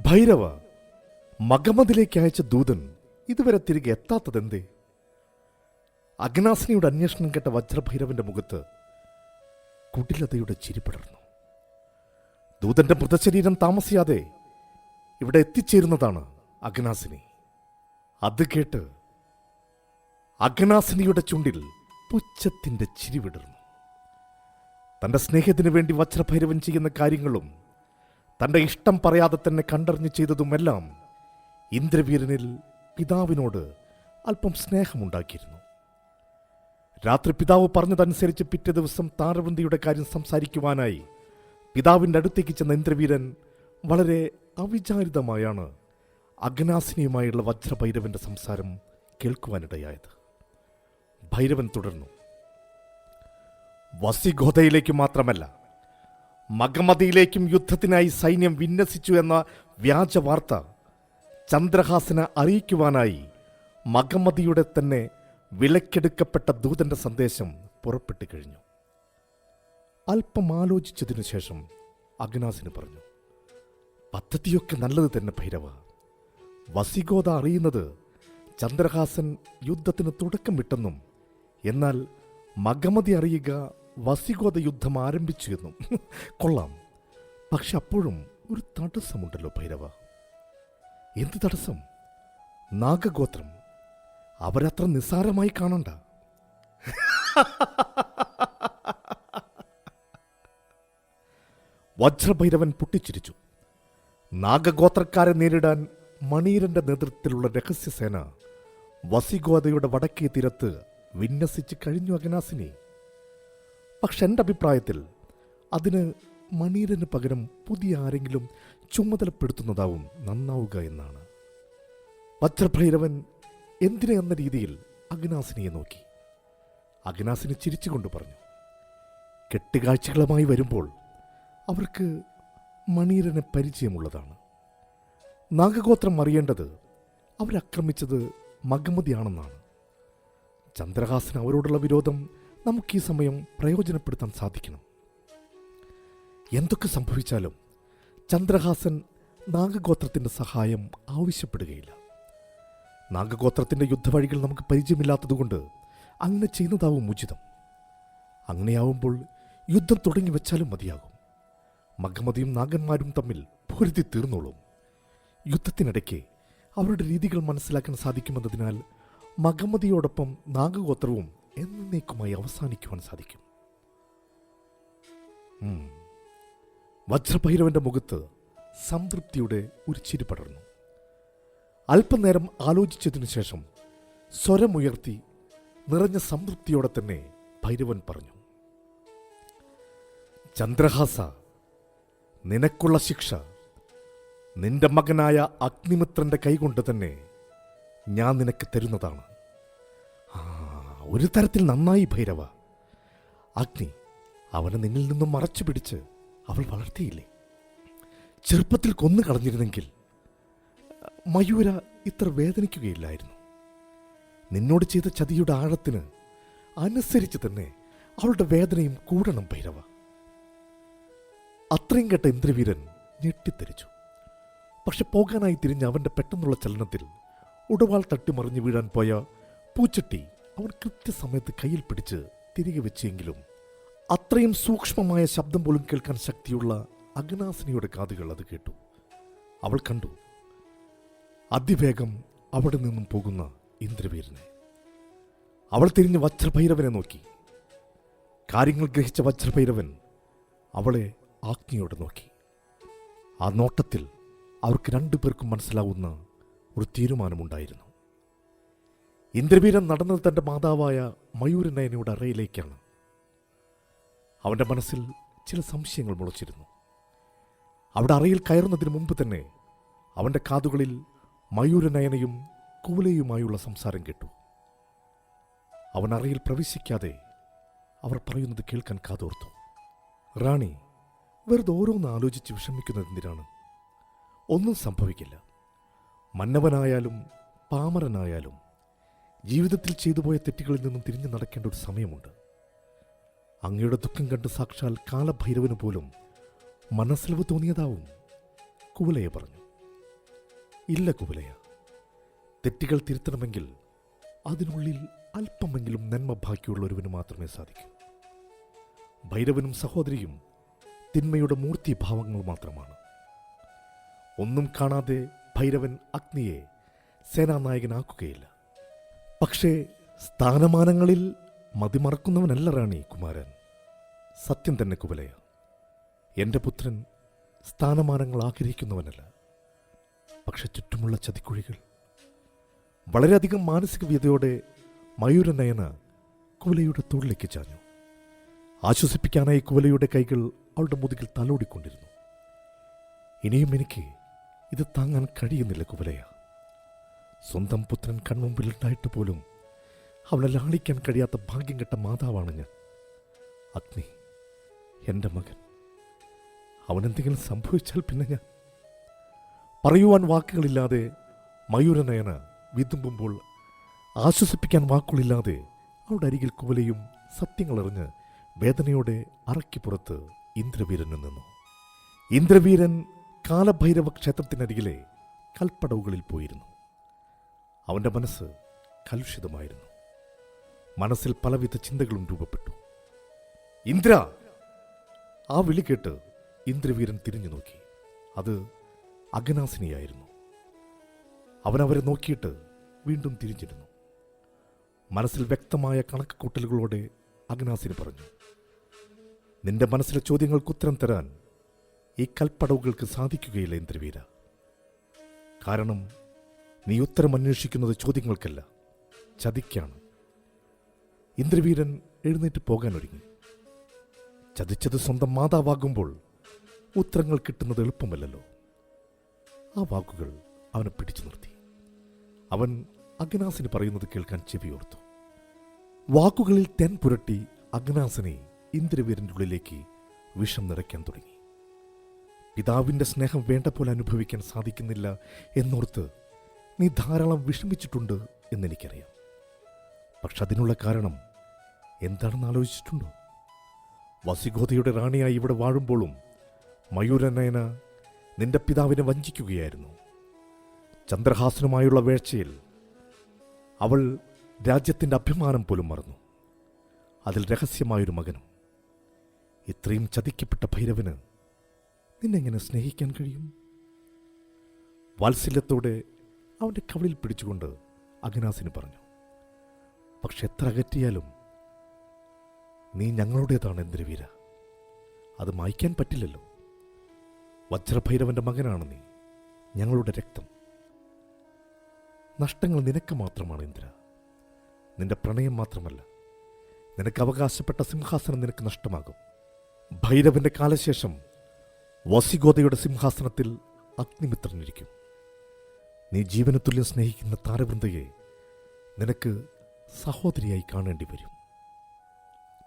ഭൈരവ, മഗമതിലേക്ക് അയച്ച ദൂതൻ ഇതുവരെ തിരികെ എത്താത്തതെന്തേ? അഗ്നാസിനിയുടെ അന്വേഷണം കേട്ട വജ്രഭൈരവന്റെ മുഖത്ത് കുടിലതയുടെ ചിരി പടർന്നു. ദൂതന്റെ മൃതശരീരം താമസിയാതെ ഇവിടെ എത്തിച്ചേരുന്നതാണ് അഗ്നാസിനി. അത് കേട്ട് അഗ്നാസിനിയുടെ ചുണ്ടിൽ പുച്ഛത്തിന്റെ ചിരി വിടർന്നു. തന്റെ സ്നേഹത്തിനു വേണ്ടി വജ്രഭൈരവൻ ചെയ്യുന്ന കാര്യങ്ങളും തന്റെ ഇഷ്ടം പറയാതെ തന്നെ കണ്ടറിഞ്ഞു ചെയ്തതുമെല്ലാം ഇന്ദ്രവീരനിൽ പിതാവിനോട് അല്പം സ്നേഹമുണ്ടാക്കിയിരുന്നു. രാത്രി പിതാവ് പറഞ്ഞതനുസരിച്ച് പിറ്റേ ദിവസം താരവൃന്തിയുടെ കാര്യം സംസാരിക്കുവാനായി പിതാവിൻ്റെ അടുത്തേക്ക് ചെന്ന ഇന്ദ്രവീരൻ വളരെ അവിചാരിതമായാണ് അഗ്നാസിനിയുമായുള്ള വജ്രഭൈരവന്റെ സംസാരം കേൾക്കുവാനിടയായത്. ഭൈരവൻ തുടർന്നു. വസിഗോധയിലേക്ക് മാത്രമല്ല, മഗമതിയിലേക്കും യുദ്ധത്തിനായി സൈന്യം വിന്യസിച്ചു എന്ന വ്യാജ വാർത്ത ചന്ദ്രഹാസനെ അറിയിക്കുവാനായി മഗമതിയുടെ തന്നെ വിലക്കെടുക്കപ്പെട്ട ദൂതന്റെ സന്ദേശം പുറപ്പെട്ടു കഴിഞ്ഞു. അല്പം ആലോചിച്ചതിനു ശേഷം അഗ്നാസിന് പറഞ്ഞു, പദ്ധതിയൊക്കെ നല്ലത് തന്നെ ഭൈരവ. വസിഗോധ അറിയുന്നത് ചന്ദ്രഹാസൻ യുദ്ധത്തിന് തുടക്കം വിട്ടെന്നും, എന്നാൽ മഗമതി അറിയുക വസിഗോധ യുദ്ധം ആരംഭിച്ചു എന്നും. കൊള്ളാം. പക്ഷെ അപ്പോഴും ഒരു തടസ്സമുണ്ടല്ലോ ഭൈരവ. എന്ത് തടസ്സം? നാഗഗോത്രം. അവരത്ര നിസ്സാരമായി കാണണ്ട. വജ്രഭൈരവൻ പൊട്ടിച്ചിരിച്ചു. നാഗഗോത്രക്കാരെ നേരിടാൻ മണീരന്റെ നേതൃത്വത്തിലുള്ള രഹസ്യസേന വസിഗോധയുടെ വടക്കേ തീരത്ത് വിന്യസിച്ച് കഴിഞ്ഞു അഗ്നാസിനി. പക്ഷെ എൻ്റെ അഭിപ്രായത്തിൽ അതിന് മണീരന് പകരം പുതിയ ആരെങ്കിലും ചുമതലപ്പെടുത്തുന്നതാവും നന്നാവുക എന്നാണ്. വജ്രഭൈരവൻ എന്തിനെ എന്ന രീതിയിൽ അഗ്നാസിനിയെ നോക്കി. അഗ്നാസിനി ചിരിച്ചുകൊണ്ട് പറഞ്ഞു, കെട്ടുകാഴ്ചകളുമായി വരുമ്പോൾ അവർക്ക് മണീരനെ പരിചയമുള്ളതാണ്. നാഗഗോത്രം അറിയേണ്ടത് അവരാക്രമിച്ചത് മഗമതിയാണെന്നാണ്. ചന്ദ്രഹാസന് അവരോടുള്ള വിരോധം നമുക്ക് ഈ സമയം പ്രയോജനപ്പെടുത്താൻ സാധിക്കണം. എന്തൊക്കെ സംഭവിച്ചാലും ചന്ദ്രഹാസൻ നാഗഗോത്രത്തിൻ്റെ സഹായം ആവശ്യപ്പെടുകയില്ല. നാഗഗോത്രത്തിൻ്റെ യുദ്ധവഴികൾ നമുക്ക് പരിചയമില്ലാത്തതുകൊണ്ട് അങ്ങനെ ചെയ്യുന്നതാവും ഉചിതം. അങ്ങനെയാവുമ്പോൾ യുദ്ധം തുടങ്ങി വെച്ചാലും മതിയാകും. മഗമതിയും നാഗന്മാരും തമ്മിൽ പൊരുതി തീർന്നോളും. യുദ്ധത്തിനിടയ്ക്ക് അവരുടെ രീതികൾ മനസ്സിലാക്കാൻ സാധിക്കുമെന്നതിനാൽ മഗമതിയോടൊപ്പം നാഗഗോത്രവും എന്നേക്കുമായി അവസാനിക്കുവാൻ സാധിക്കും. വജ്രഭൈരവന്റെ മുഖത്ത് സംതൃപ്തിയുടെ ഒരു ചിരി പടർന്നു. അല്പനേരം ആലോചിച്ചതിനു ശേഷം സ്വരമുയർത്തി നിറഞ്ഞ സംതൃപ്തിയോടെ തന്നെ ഭൈരവൻ പറഞ്ഞു, ചന്ദ്രഹാസ, നിനക്കുള്ള ശിക്ഷ നിന്റെ മകനായ അഗ്നിമിത്രന്റെ കൈകൊണ്ട് തന്നെ ഞാൻ നിനക്ക് തരുന്നതാണ്. ഒരു തരത്തിൽ നന്നായി ഭൈരവ. അഗ്നി അവനെ നിന്നിൽ നിന്നും മറച്ചു പിടിച്ച് അവൾ വളർത്തിയില്ലേ? ചെറുപ്പത്തിൽ കൊന്നു കളഞ്ഞിരുന്നെങ്കിൽ മയൂര ഇത്ര വേദനിക്കുകയില്ലായിരുന്നു. നിന്നോട് ചെയ്ത ചതിയുടെ ആഴത്തിന് അനുസരിച്ച് തന്നെ അവളുടെ വേദനയും കൂടണം ഭൈരവ. അത്രയും കേട്ട ഇന്ദ്രവീരൻ ഞെട്ടിത്തെറിച്ചു. പക്ഷെ പോകാനായി തിരിഞ്ഞ അവന്റെ പെട്ടെന്നുള്ള ചലനത്തിൽ ഉടവാൾ തട്ടിമറിഞ്ഞു വീഴാൻ പോയ പൂച്ചട്ടി അവൻ കൃത്യസമയത്ത് കയ്യിൽ പിടിച്ച് തിരികെ വെച്ചെങ്കിലും അത്രയും സൂക്ഷ്മമായ ശബ്ദം പോലും കേൾക്കാൻ ശക്തിയുള്ള അഗ്നാസിനിയുടെ കാതുകൾ അത് കേട്ടു. അവൾ കണ്ടു അതിവേഗം അവിടെ നിന്നും പോകുന്ന ഇന്ദ്രവീരനെ. അവൾ തിരിഞ്ഞ് വജ്രഭൈരവനെ നോക്കി. കാര്യങ്ങൾ ഗ്രഹിച്ച വജ്രഭൈരവൻ അവളെ ആജ്ഞയോടെ നോക്കി. ആ നോട്ടത്തിൽ അവർക്ക് രണ്ടുപേർക്കും മനസ്സിലാവുന്ന ഒരു തീരുമാനമുണ്ടായിരുന്നു. ഇന്ദ്രവീരൻ നടന്നത് തൻ്റെ മാതാവായ മയൂരനയനയുടെ അറയിലേക്കാണ്. അവൻ്റെ മനസ്സിൽ ചില സംശയങ്ങൾ മുളച്ചിരുന്നു. അവിടെ അറയിൽ കയറുന്നതിന് മുമ്പ് തന്നെ അവൻ്റെ കാതുകളിൽ മയൂരനയനയും കൂലയുമായുള്ള സംസാരം കേട്ടു. അവൻ അറയിൽ പ്രവേശിക്കാതെ അവർ പറയുന്നത് കേൾക്കാൻ കാതോർത്തു. റാണി, വെറുതെ ഓരോന്ന് ആലോചിച്ച് വിഷമിക്കുന്നതെന്തിനാണ്? ഒന്നും സംഭവിക്കില്ല. മന്നവനായാലും പാമരനായാലും ജീവിതത്തിൽ ചെയ്തുപോയ തെറ്റുകളിൽ നിന്നും തിരിഞ്ഞു നടക്കേണ്ട ഒരു സമയമുണ്ട്. അങ്ങയുടെ ദുഃഖം കണ്ട് സാക്ഷാൽ കാലഭൈരവന് പോലും മനസ്സിലവ് തോന്നിയതാവും, കൂലയെ പറഞ്ഞു. ഇല്ല കുവലയ, തെറ്റുകൾ തിരുത്തണമെങ്കിൽ അതിനുള്ളിൽ അല്പമെങ്കിലും നന്മ ബാക്കിയുള്ള ഒരുവന് മാത്രമേ സാധിക്കൂ. ഭൈരവനും സഹോദരിയും തിന്മയുടെ മൂർത്തിഭാവങ്ങൾ മാത്രമാണ്. ഒന്നും കാണാതെ ഭൈരവൻ അഗ്നിയെ സേനാനായകനാക്കുകയില്ല. പക്ഷേ സ്ഥാനമാനങ്ങളിൽ മതിമറക്കുന്നവനല്ല റാണി കുമാരൻ. സത്യം തന്നെ കുവലയ, എൻ്റെ പുത്രൻ സ്ഥാനമാനങ്ങൾ ആഗ്രഹിക്കുന്നവനല്ല. പക്ഷെ ചുറ്റുമുള്ള ചതിക്കുഴികൾ. വളരെയധികം മാനസിക വ്യതയോടെ മയൂരനയന കുവലയുടെ തോളിലേക്ക് ചാഞ്ഞു. ആശ്വസിപ്പിക്കാനായി കുവലയുടെ കൈകൾ അവളുടെ മുതുകിൽ തലോടിക്കൊണ്ടിരുന്നു. ഇനിയും എനിക്ക് ഇത് താങ്ങാൻ കഴിയുന്നില്ല കുവലയ. സ്വന്തം പുത്രൻ കൺമുമ്പിലുണ്ടായിട്ട് പോലും അവളെ ലാളിക്കാൻ കഴിയാത്ത ഭാഗ്യം കെട്ട മാതാവാണ് ഞാൻ. അഗ്നി, എൻ്റെ മകൻ, അവനെന്തെങ്കിലും സംഭവിച്ചാൽ പിന്നെ ഞാൻ. പറയുവാൻ വാക്കുകളില്ലാതെ മയൂരനയന വിതുമ്പുമ്പോൾ ആശ്വസിപ്പിക്കാൻ വാക്കുകളില്ലാതെ അവളുടെ അരികിൽ കുവലയും സത്യങ്ങളറിഞ്ഞ് വേദനയോടെ അറയ്ക്ക് പുറത്ത് ഇന്ദ്രവീരനിൽ നിന്നു. ഇന്ദ്രവീരൻ കാലഭൈരവ ക്ഷേത്രത്തിനരികിലെ കൽപ്പടവുകളിൽ പോയിരുന്നു. അവൻ്റെ മനസ്സ് കലുഷിതമായിരുന്നു. മനസ്സിൽ പലവിധ ചിന്തകളും രൂപപ്പെട്ടു. ഇന്ദ്ര! ആ വിളി കേട്ട് ഇന്ദ്രവീരൻ തിരിഞ്ഞു നോക്കി. അത് അഗനാസിനിയായിരുന്നു. അവനവരെ നോക്കിയിട്ട് വീണ്ടും തിരിഞ്ഞിരുന്നു. മനസ്സിൽ വ്യക്തമായ കണക്കുകൂട്ടലുകളോടെ അഗനാസിനി പറഞ്ഞു, നിന്റെ മനസ്സിലെ ചോദ്യങ്ങൾക്ക് ഉത്തരം തരാൻ ഈ കൽപ്പടവുകൾക്ക് സാധിക്കുകയില്ല ഇന്ദ്രവീര. കാരണം നീ ഉത്തരം അന്വേഷിക്കുന്നത് ചോദ്യങ്ങൾക്കല്ല, ചതിക്കാണ്. ഇന്ദ്രവീരൻ എഴുന്നേറ്റ് പോകാനൊരുങ്ങി. ചതിച്ചത് സ്വന്തം മാതാവാകുമ്പോൾ ഉത്തരങ്ങൾ കിട്ടുന്നത് എളുപ്പമല്ലല്ലോ. ആ വാക്കുകൾ അവനെ പിടിച്ചു നിർത്തി. അവൻ അഗ്നാസിന് പറയുന്നത് കേൾക്കാൻ ചെവിയോർത്തു. വാക്കുകളിൽ തെൻ പുരട്ടി അഗ്നാസിനെ ഇന്ദ്രവീരൻ്റെ ഉള്ളിലേക്ക് വിഷം നിറയ്ക്കാൻ തുടങ്ങി. പിതാവിൻ്റെ സ്നേഹം വേണ്ട പോലെ അനുഭവിക്കാൻ സാധിക്കുന്നില്ല എന്നോർത്ത് നീ ധാരാളം വിഷമിച്ചിട്ടുണ്ട് എന്നെനിക്കറിയാം. പക്ഷെ അതിനുള്ള കാരണം എന്താണെന്ന് ആലോചിച്ചിട്ടുണ്ടോ? വസിഗോതയുടെ റാണിയായി ഇവിടെ വാഴുമ്പോഴും മയൂരനയന നിന്റെ പിതാവിനെ വഞ്ചിക്കുകയായിരുന്നു. ചന്ദ്രഹാസനുമായുള്ള വേഴ്ചയിൽ അവൾ രാജ്യത്തിൻ്റെ അഭിമാനം പോലും മറന്നു. അതിൽ രഹസ്യമായൊരു മകനും. ഇത്രയും ചതിക്കപ്പെട്ട ഭൈരവന് നിന്നെങ്ങനെ സ്നേഹിക്കാൻ കഴിയും? വാത്സല്യത്തോടെ അവൻ്റെ കവിളിൽ പിടിച്ചുകൊണ്ട് അഗ്നാസിന് പറഞ്ഞു, പക്ഷെ എത്ര അകറ്റിയാലും നീ ഞങ്ങളുടേതാണ് ഇന്ദ്രവീര. അത് മായ്ക്കാൻ പറ്റില്ലല്ലോ. വജ്രഭൈരവന്റെ മകനാണ് നീ, ഞങ്ങളുടെ രക്തം. നഷ്ടങ്ങൾ നിനക്ക് മാത്രമാണ് ഇന്ദ്ര. നിന്റെ പ്രണയം മാത്രമല്ല, നിനക്ക് അവകാശപ്പെട്ട സിംഹാസനം നിനക്ക് നഷ്ടമാകും. ഭൈരവന്റെ കാലശേഷം വസിഗോതയുടെ സിംഹാസനത്തിൽ അഗ്നിമിത്രനിരിക്കും. നീ ജീവന തുല്യം സ്നേഹിക്കുന്ന താരവൃന്ദയെ നിനക്ക് സഹോദരിയായി കാണേണ്ടി വരും.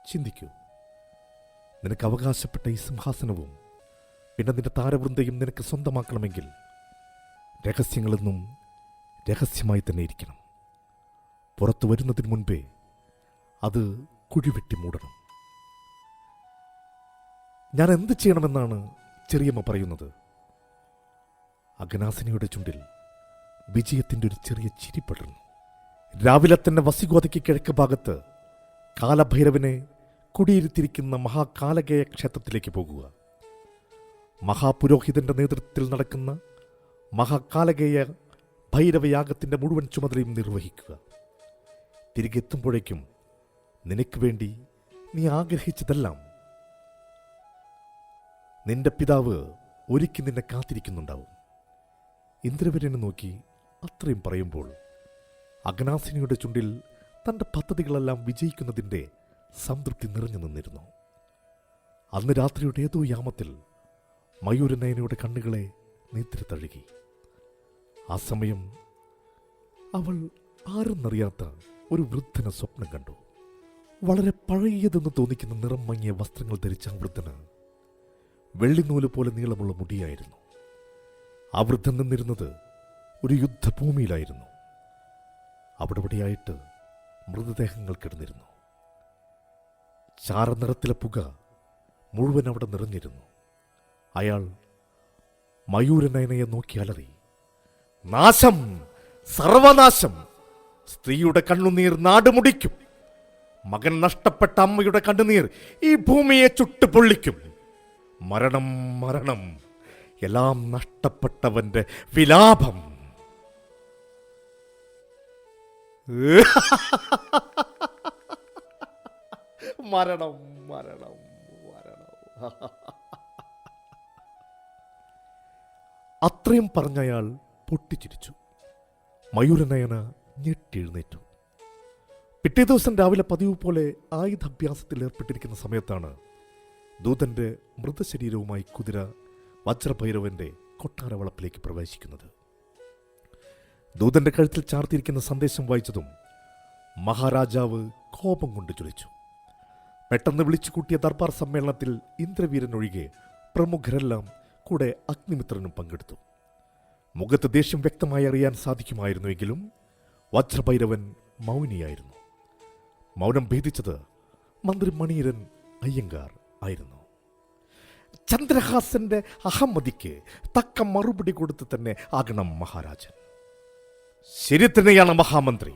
ചിന്തിക്കൂ, നിനക്ക് അവകാശപ്പെട്ട ഈ സിംഹാസനവും പിന്നെ നിന്റെ താരവൃന്ദയും നിനക്ക് സ്വന്തമാക്കണമെങ്കിൽ രഹസ്യങ്ങളെന്നും രഹസ്യമായി തന്നെ ഇരിക്കണം. പുറത്തു വരുന്നതിന് മുൻപേ അത് കുഴിവെട്ടി മൂടണം. ഞാൻ എന്ത് ചെയ്യണമെന്നാണ് ചെറിയമ്മ പറയുന്നത്? അഗ്നാസിനിയുടെ ചുണ്ടിൽ വിജയത്തിൻ്റെ ഒരു ചെറിയ ചിരി പടർന്നു. രാവിലെ തന്നെ വസിഗോതയ്ക്ക് കിഴക്ക് ഭാഗത്ത് കാലഭൈരവനെ കുടിയിരുത്തിയിരിക്കുന്ന മഹാകാലകേയ ക്ഷേത്രത്തിലേക്ക് പോകുക. മഹാപുരോഹിതന്റെ നേതൃത്വത്തിൽ നടക്കുന്ന മഹാകാലകേയ ഭൈരവയാഗത്തിൻ്റെ മുഴുവൻ ചുമതലയും നിർവഹിക്കുക. തിരികെ എത്തുമ്പോഴേക്കും നിനക്ക് വേണ്ടി നീ ആഗ്രഹിച്ചതെല്ലാം നിന്റെ പിതാവ് ഒരുക്കി നിന്നെ കാത്തിരിക്കുന്നുണ്ടാവും. ഇന്ദ്രവരനെ നോക്കി അത്രയും പറയുമ്പോൾ അഗ്നാസിനിയുടെ ചുണ്ടിൽ തൻ്റെ പദ്ധതികളെല്ലാം വിജയിക്കുന്നതിൻ്റെ സംതൃപ്തി നിറഞ്ഞു നിന്നിരുന്നു. അന്ന് രാത്രിയുടെ ഏതോ യാമത്തിൽ മയൂരനയനയുടെ കണ്ണുകളെ നിദ്ര തഴുകി. ആ സമയം അവൾ ആരെന്നറിയാത്ത ഒരു വൃദ്ധനെ സ്വപ്നം കണ്ടു. വളരെ പഴകിയതെന്ന് തോന്നിക്കുന്ന നിറം മങ്ങിയ വസ്ത്രങ്ങൾ ധരിച്ച ആ വൃദ്ധന് വെള്ളിനൂല് പോലെ നീളമുള്ള മുടിയായിരുന്നു. ആ വൃദ്ധൻ നിന്നിരുന്നത് ഒരു യുദ്ധഭൂമിയിലായിരുന്നു. അവിടെയായിട്ട് മൃതദേഹങ്ങൾ കിടന്നിരുന്നു. ചാരനിറത്തിലെ പുക മുഴുവൻ അവിടെ നിറഞ്ഞിരുന്നു. അയാൾ മയൂരനയനയെ നോക്കി അലറി. നാശം, സർവനാശം. സ്ത്രീയുടെ കണ്ണുനീർ നാടുമുടിക്കും. മകൻ നഷ്ടപ്പെട്ട അമ്മയുടെ കണ്ണുനീർ ഈ ഭൂമിയെ ചുട്ടുപൊള്ളിക്കും. മരണം, മരണം, എല്ലാം നഷ്ടപ്പെട്ടവന്റെ വിലാപം. മരണം, മരണം, മരണം. അത്രയും പറഞ്ഞയാൾ പൊട്ടിച്ചിരിച്ചു. മയൂരനയന ഞെട്ടിയെഴുന്നേറ്റു. പിറ്റേ ദിവസം രാവിലെ പതിവ് പോലെ ആയുധാഭ്യാസത്തിൽ ഏർപ്പെട്ടിരിക്കുന്ന സമയത്താണ് ദൂതന്റെ മൃതശരീരവുമായി കുതിര വജ്രഭൈരവന്റെ കൊട്ടാരവളപ്പിലേക്ക് പ്രവേശിക്കുന്നത്. ദൂതന്റെ കഴുത്തിൽ ചാർത്തിയിരിക്കുന്ന സന്ദേശം വായിച്ചതും മഹാരാജാവ് കോപം കൊണ്ട് ജ്വലിച്ചു. പെട്ടെന്ന് വിളിച്ചുകൂട്ടിയ ദർബാർ സമ്മേളനത്തിൽ ഇന്ദ്രവീരൻ ഒഴികെ പ്രമുഖരെല്ലാം കൂടെ അഗ്നിമിത്രനും പങ്കെടുത്തു. മുഖത്ത് ദേഷ്യം വ്യക്തമായി അറിയാൻ സാധിക്കുമായിരുന്നുവെങ്കിലും വജ്രഭൈരവൻ മൗനിയായിരുന്നു. മൗനം ഭേദിച്ചത് മന്ത്രി മണീരൻ അയ്യങ്കാർ ആയിരുന്നു. ചന്ദ്രഹാസന്റെ അഹമ്മദിക്ക് തക്ക മറുപടി കൊടുത്ത് തന്നെ ആകണം മഹാരാജൻ. ശരി തന്നെയാണ് മഹാമന്ത്രി.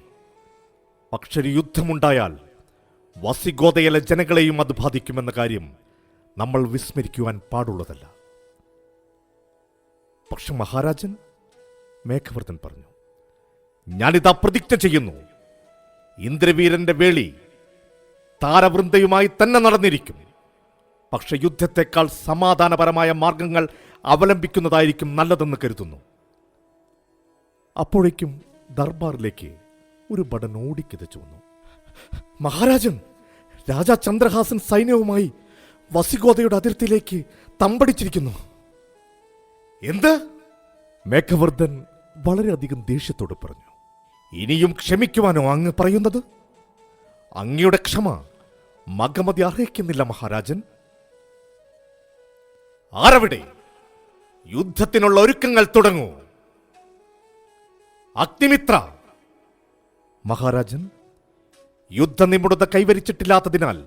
പക്ഷെ ഒരു യുദ്ധമുണ്ടായാൽ വസിഗോദയിലെ ജനങ്ങളെയും അത് ബാധിക്കുമെന്ന കാര്യം നമ്മൾ വിസ്മരിക്കുവാൻ പാടുള്ളതല്ല. പക്ഷെ മഹാരാജൻ, മേഘവർദ്ധൻ പറഞ്ഞു, ഞാനിതാ പ്രതിജ്ഞ ചെയ്യുന്നു. ഇന്ദ്രവീരന്റെ വേളി താരവൃന്ദയുമായി തന്നെ നടന്നിരിക്കും. പക്ഷെ യുദ്ധത്തെക്കാൾ സമാധാനപരമായ മാർഗങ്ങൾ അവലംബിക്കുന്നതായിരിക്കും നല്ലതെന്ന് കരുതുന്നു. അപ്പോഴേക്കും ദർബാറിലേക്ക് ഒരു ഭടൻ ഓടിക്കിതച്ചു വന്നു. മഹാരാജൻ, രാജാ ചന്ദ്രഹാസൻ സൈന്യവുമായി വസിഗോദയുടെ അതിർത്തിയിലേക്ക് തമ്പടിച്ചിരിക്കുന്നു. എന്ത്? മേഘവർദ്ധൻ വളരെയധികം ദേഷ്യത്തോട് പറഞ്ഞു. ഇനിയും ക്ഷമിക്കുവാനോ അങ്ങ് പറയുന്നത്? അങ്ങയുടെ ക്ഷമ മഗമതി അർഹിക്കുന്നില്ല മഹാരാജൻ. ആരവിടെ? യുദ്ധത്തിനുള്ള ഒരുക്കങ്ങൾ തുടങ്ങൂ. അഗ്നിമിത്ര. മഹാരാജൻ, യുദ്ധനിപുണത കൈവരിച്ചിട്ടില്ലാത്തതിനാൽ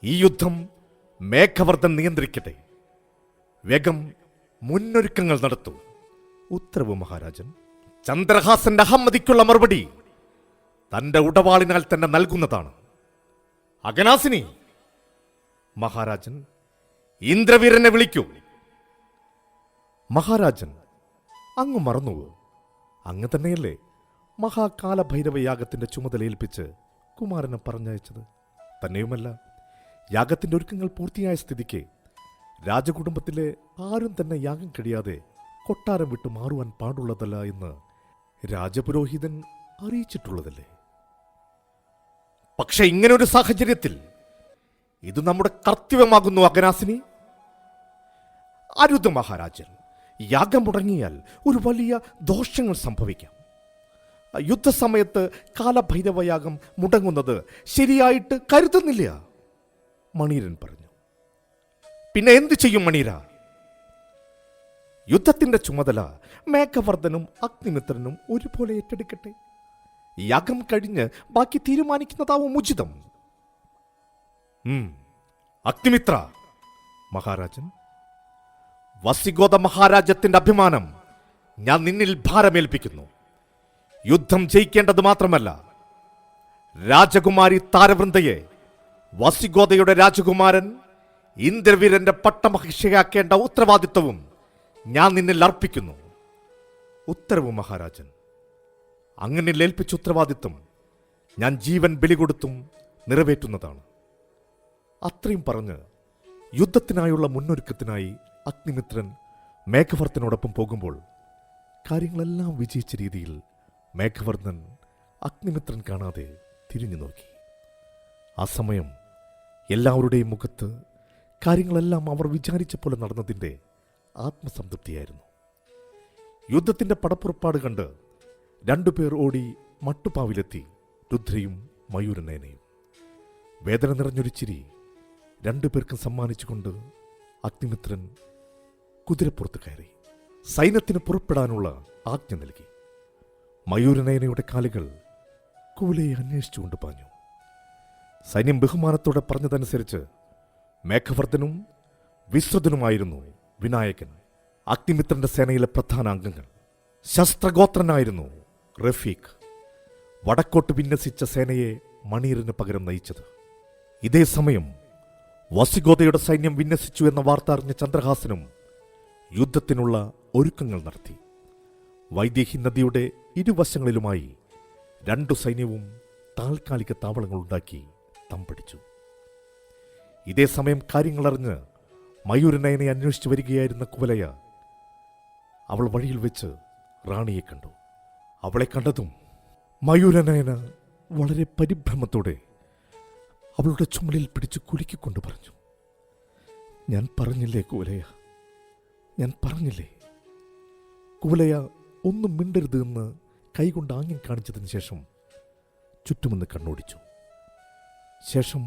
ഈ യുദ്ധം മേഘവർദ്ധൻ നിയന്ത്രിക്കട്ടെ. വേഗം മുന്നൊരുക്കങ്ങൾ നടത്തൂ. ഉത്തരവ് മഹാരാജൻ. ചന്ദ്രഹാസന്റെ അഹമ്മദിക്കുള്ള മറുപടി തന്റെ ഉടവാളിനാൽ തന്നെ നൽകുന്നതാണ്. അഗനാസിനി. മഹാരാജൻ, ഇന്ദ്രവീരനെ വിളിക്കൂ. മഹാരാജൻ, അങ്ങ് മറന്നുവോ? അങ്ങ് തന്നെയല്ലേ മഹാകാലഭൈരവയാഗത്തിന്റെ ചുമതല ഏൽപ്പിച്ച് കുമാരനെ പറഞ്ഞയച്ചത്? തന്നെയുമല്ല, യാഗത്തിന്റെ ഒരുക്കങ്ങൾ പൂർത്തിയായ സ്ഥിതിക്ക് രാജകുടുംബത്തിലെ ആരും തന്നെ യാഗം കഴിയാതെ കൊട്ടാരം വിട്ടു മാറുവാൻ പാടുള്ളതല്ല എന്ന് രാജപുരോഹിതൻ അറിയിച്ചിട്ടുള്ളതല്ലേ? പക്ഷെ ഇങ്ങനൊരു സാഹചര്യത്തിൽ ഇത് നമ്മുടെ കർത്തവ്യമാകുന്നു അഗനാസിനി. അരുത് മഹാരാജൻ. യാഗം മുടങ്ങിയാൽ ഒരു വലിയ ദോഷങ്ങൾ സംഭവിക്കാം. യുദ്ധസമയത്ത് കാലഭൈരവയാഗം മുടങ്ങുന്നത് ശരിയായിട്ട് കരുതുന്നില്ല, മണീരൻ പറഞ്ഞു. പിന്നെ എന്തു ചെയ്യും മണീര? യുദ്ധത്തിന്റെ ചുമതല മേഘവർദ്ധനും അഗ്നിമിത്രനും ഒരുപോലെ ഏറ്റെടുക്കട്ടെ. യാഗം കഴിഞ്ഞ് ബാക്കി തീരുമാനിക്കുന്നതാവും ഉചിതം. അഗ്നിമിത്ര. മഹാരാജൻ, വസിഗോദ മഹാരാജ്യത്തിന്റെ അഭിമാനം ഞാൻ നിന്നിൽ ഭാരമേൽപ്പിക്കുന്നു. യുദ്ധം ജയിക്കേണ്ടത് മാത്രമല്ല, രാജകുമാരി താരവൃന്ദയെ വസിഗോദയുടെ രാജകുമാരൻ ഇന്ദ്രവീരന്റെ പട്ടമഹിഷയാക്കേണ്ട ഉത്തരവാദിത്വവും ഞാൻ നിന്നിൽ അർപ്പിക്കുന്നു. ഉത്തരവ് മഹാരാജൻ. അങ്ങനെ ഏൽപ്പിച്ച ഉത്തരവാദിത്വം ഞാൻ ജീവൻ ബലി കൊടുത്തും നിറവേറ്റുന്നതാണ്. അത്രയും പറഞ്ഞ് യുദ്ധത്തിനായുള്ള മുന്നൊരുക്കത്തിനായി അഗ്നിമിത്രൻ മേഘവർദ്ധനോടൊപ്പം പോകുമ്പോൾ കാര്യങ്ങളെല്ലാം വിജയിച്ച രീതിയിൽ മേഘവർദ്ധൻ അഗ്നിമിത്രൻ കാണാതെ തിരിഞ്ഞു നോക്കി. ആ സമയം എല്ലാവരുടെയും മുഖത്ത് കാര്യങ്ങളെല്ലാം അവർ വിചാരിച്ച പോലെ നടന്നതിൻ്റെ ആത്മസംതൃപ്തിയായിരുന്നു. യുദ്ധത്തിൻ്റെ പടപ്പുറപ്പാട് കണ്ട് രണ്ടുപേർ ഓടി മട്ടുപ്പാവിലെത്തി, രുദ്രയും മയൂരനയനയും. വേദന നിറഞ്ഞൊരു ചിരി രണ്ടുപേർക്കും സമ്മാനിച്ചുകൊണ്ട് അഗ്നിമിത്രൻ കുതിരപ്പുറത്ത് കയറി സൈന്യത്തിന് പുറപ്പെടാനുള്ള ആജ്ഞ നൽകി. മയൂരനയനയുടെ കാലുകൾ കൂലയെ അന്വേഷിച്ചുകൊണ്ട് പാഞ്ഞു. സൈന്യം ബഹുമാനത്തോടെ പറഞ്ഞതനുസരിച്ച് മേഘവർദ്ധനും വിശ്രുതനുമായിരുന്നു വിനായകൻ, അഗ്നിമിത്രന്റെ സേനയിലെ പ്രധാന അംഗങ്ങൾ. ശസ്ത്രഗോത്രനായിരുന്നു റഫീഖ് വടക്കോട്ട് വിന്യസിച്ച സേനയെ മണീറിന് പകരം നയിച്ചത്. ഇതേ സമയം വസിഗോദയുടെ സൈന്യം വിന്യസിച്ചു എന്ന വാർത്ത അറിഞ്ഞ ചന്ദ്രഹാസനും യുദ്ധത്തിനുള്ള ഒരുക്കങ്ങൾ നടത്തി. വൈദേഹി നദിയുടെ ഇരുവശങ്ങളിലുമായി 2 സൈന്യവും താൽക്കാലിക താവളങ്ങളുണ്ടാക്കി തമ്പടിച്ചു. ഇതേ സമയം കാര്യങ്ങളറിഞ്ഞ് മയൂരനയനെ അന്വേഷിച്ചു വരികയായിരുന്ന കുവലയ അവൾ വഴിയിൽ വെച്ച് റാണിയെ കണ്ടു. അവളെ കണ്ടതും മയൂരനയന വളരെ പരിഭ്രമത്തോടെ അവളുടെ ചുമലിൽ പിടിച്ച് കുലുക്കിക്കൊണ്ട് പറഞ്ഞു, ഞാൻ പറഞ്ഞില്ലേ കുവലയ, ഞാൻ പറഞ്ഞില്ലേ. കുവലയ ഒന്നും മിണ്ടരുത് എന്ന് കൈകൊണ്ട് ആംഗ്യം കാണിച്ചതിന് ശേഷം ചുറ്റുമെന്ന് കണ്ണോടിച്ചു. ശേഷം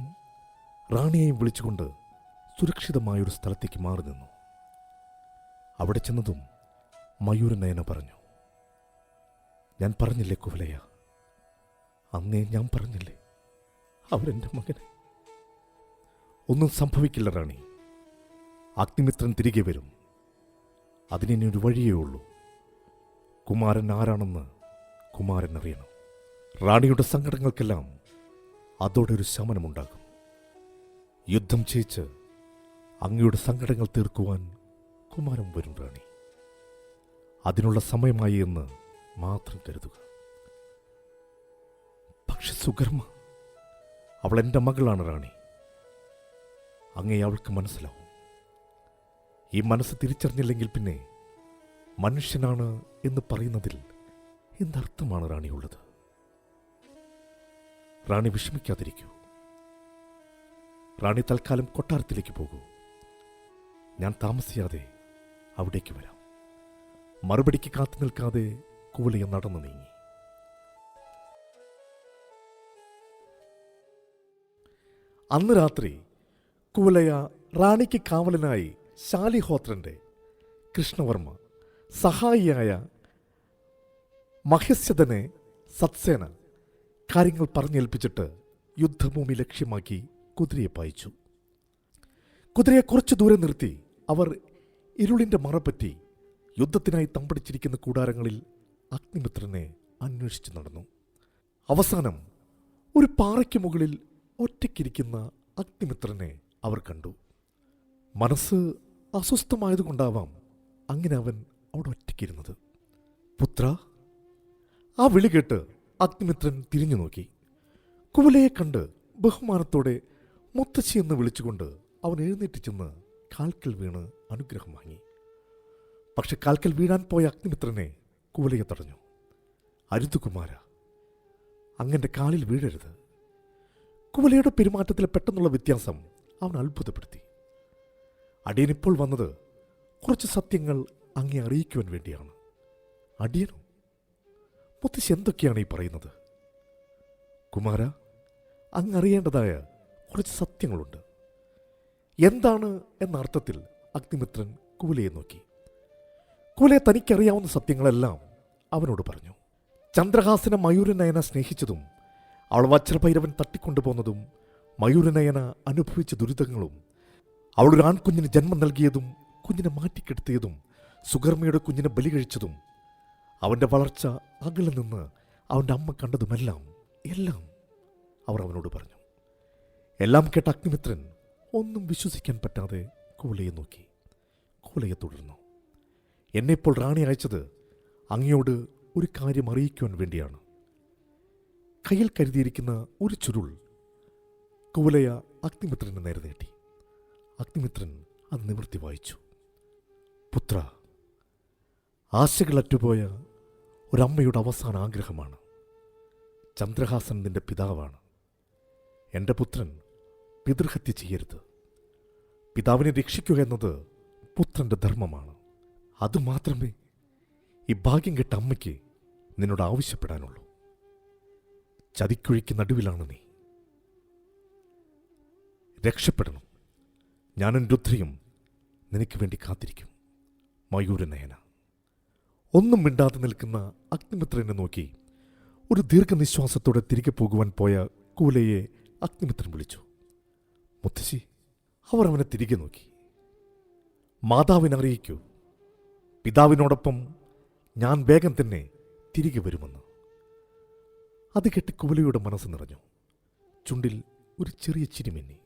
റാണിയെയും വിളിച്ചുകൊണ്ട് സുരക്ഷിതമായൊരു സ്ഥലത്തേക്ക് മാറി നിന്നു. അവിടെ ചെന്നതും മയൂരനയന പറഞ്ഞു, ഞാൻ പറഞ്ഞില്ലേ കുവലയ, അന്നേ ഞാൻ പറഞ്ഞില്ലേ, അവരെൻ്റെ മകനെ. ഒന്നും സംഭവിക്കില്ല റാണി, അഗ്നിമിത്രൻ തിരികെ വരും. അതിനി ഒരു വഴിയേ ഉള്ളൂ. കുമാരൻ ആരാണെന്ന് കുമാരൻ അറിയണം. റാണിയുടെ സങ്കടങ്ങൾക്കെല്ലാം അതോടെ ഒരു ശമനമുണ്ടാകും. യുദ്ധം ചെയ്യിച്ച് അങ്ങയുടെ സങ്കടങ്ങൾ തീർക്കുവാൻ കുമാരൻ വരും റാണി. അതിനുള്ള സമയമായി എന്ന് മാത്രം കരുതുക. പക്ഷെ സുകർമ്മ, അവൾ എൻ്റെ മകളാണ് റാണി. അങ്ങേ അവൾക്ക് മനസ്സിലാവും. ഈ മനസ്സ് തിരിച്ചറിഞ്ഞില്ലെങ്കിൽ പിന്നെ മനുഷ്യനാണ് എന്ന് പറയുന്നതിൽ എന്തർത്ഥമാണ് റാണിയുള്ളത്? റാണി വിഷമിക്കാതിരിക്കൂ. റാണി തൽക്കാലം കൊട്ടാരത്തിലേക്ക് പോകൂ. ഞാൻ താമസിയാതെ അവിടേക്ക് വരാം. മറുപടിക്ക് കാത്തു നിൽക്കാതെ കുവലയ നടന്നു നീങ്ങി. അന്ന് രാത്രി കുവലയ റാണിക്ക് കാവലനായി ശാലിഹോത്രന്റെ കൃഷ്ണവർമ്മ, സഹായിയായ മഹസ്യതനെ സത്സേന കാര്യങ്ങൾ പറഞ്ഞേൽപ്പിച്ചിട്ട് യുദ്ധഭൂമി ലക്ഷ്യമാക്കി കുതിരയെ പായിച്ചു. കുതിരയെ കുറച്ചു ദൂരെ നിർത്തി അവർ ഇരുളിന്റെ മറപ്പറ്റി യുദ്ധത്തിനായി തമ്പടിച്ചിരിക്കുന്ന കൂടാരങ്ങളിൽ അഗ്നിമിത്രനെ അന്വേഷിച്ചു നടന്നു. അവസാനം ഒരു പാറയ്ക്ക് മുകളിൽ ഒറ്റയ്ക്കിരിക്കുന്ന അഗ്നിമിത്രനെ അവർ കണ്ടു. മനസ്സ് അസ്വസ്ഥമായതുകൊണ്ടാവാം അങ്ങനെ അവൻ അവിടെ ഒറ്റയ്ക്കിരുന്നത്. പുത്ര, ആ വിളി കേട്ട് അഗ്നിമിത്രൻ തിരിഞ്ഞു നോക്കി. കുവലയെ കണ്ട് ബഹുമാനത്തോടെ മുത്തശ്ശി എന്ന് വിളിച്ചുകൊണ്ട് അവൻ എഴുന്നേറ്റ് ചെന്ന് കാൽക്കൽ വീണ് അനുഗ്രഹം വാങ്ങി. പക്ഷെ കാൽക്കൽ വീഴാൻ പോയ അഗ്നിമിത്രനെ കുവലയെ തടഞ്ഞു. അരുത് കുമാര, അങ്ങന്റെ കാലിൽ വീഴരുത്. കുവലയുടെ പെരുമാറ്റത്തിലെ പെട്ടെന്നുള്ള വ്യത്യാസം അവൻ അത്ഭുതപ്പെടുത്തി. അടിയനിപ്പോൾ വന്നത് കുറച്ച് സത്യങ്ങൾ അങ്ങേ അറിയിക്കുവാൻ വേണ്ടിയാണ്. അടിയനോ? മുത്തശ്ശി എന്തൊക്കെയാണ് ഈ പറയുന്നത്? കുമാര, അങ്ങ് അറിയേണ്ടതായ കുറച്ച് സത്യങ്ങളുണ്ട്. എന്താണ് എന്ന അർത്ഥത്തിൽ അഗ്നിമിത്രൻ കുവലയെ നോക്കി. കുവലയെ തനിക്കറിയാവുന്ന സത്യങ്ങളെല്ലാം അവനോട് പറഞ്ഞു. ചന്ദ്രഹാസന മയൂരനയന സ്നേഹിച്ചതും അവൾ വജ്രഭൈരവൻ തട്ടിക്കൊണ്ടുപോകുന്നതും മയൂരനയന അനുഭവിച്ച ദുരിതങ്ങളും അവളൊരു ആൺകുഞ്ഞിന് ജന്മം നൽകിയതും കുഞ്ഞിനെ മാറ്റിക്കെടുത്തിയതും സുകർമ്മയുടെ കുഞ്ഞിനെ ബലി കഴിച്ചതും അവൻ്റെ വളർച്ച അകലെ നിന്ന് അവൻ്റെ അമ്മ കണ്ടതുമെല്ലാം എല്ലാം അവർ അവനോട് പറഞ്ഞു. എല്ലാം കേട്ട അഗ്നിമിത്രൻ ഒന്നും വിശ്വസിക്കാൻ പറ്റാതെ കുവലയെ നോക്കി. കുവലയെ തുടർന്നു. എന്നെപ്പോൾ റാണി അയച്ചത് അങ്ങയോട് ഒരു കാര്യം അറിയിക്കുവാൻ വേണ്ടിയാണ്. കയ്യിൽ കരുതിയിരിക്കുന്ന ഒരു ചുരുൾ കുവലയ അഗ്നിമിത്രന് നേരെ നീട്ടി. അഗ്നിമിത്രൻ അത് നിവൃത്തി വായിച്ചു. പുത്ര, ആശകളറ്റുപോയ ഒരമ്മയുടെ അവസാന ആഗ്രഹമാണ്. ചന്ദ്രഹാസൻ നിന്റെ പിതാവാണ്. എൻ്റെ പുത്രൻ പിതൃഹത്യ ചെയ്യരുത്. പിതാവിനെ രക്ഷിക്കുക എന്നത് പുത്രൻ്റെ ധർമ്മമാണ്. അതുമാത്രമേ ഈ ഭാഗ്യം കെട്ട അമ്മയ്ക്ക് നിന്നോട് ആവശ്യപ്പെടാനുള്ളൂ. ചതിക്കുഴിക്ക് നടുവിലാണ് നീ. രക്ഷപ്പെടണം. ഞാനും രുദ്രയും നിനക്ക് വേണ്ടി കാത്തിരിക്കും. മയൂരനയന. ഒന്നും മിണ്ടാതെ നിൽക്കുന്ന അഗ്നിമിത്രനെ നോക്കി ഒരു ദീർഘനിശ്വാസത്തോടെ തിരികെ പോകുവാൻ പോയ കുവലയെ അഗ്നിമിത്രൻ വിളിച്ചു. മുത്തശ്ശി. അവർ അവനെ തിരികെ നോക്കി. മാതാവിനെ അറിയിക്കൂ. പിതാവിനോടൊപ്പം ഞാൻ വേഗം തന്നെ തിരികെ വരുമെന്ന്. അത് കേട്ട് കുവലയുടെ മനസ്സ് നിറഞ്ഞു. ചുണ്ടിൽ ഒരു ചെറിയ ചിരി മിന്നി.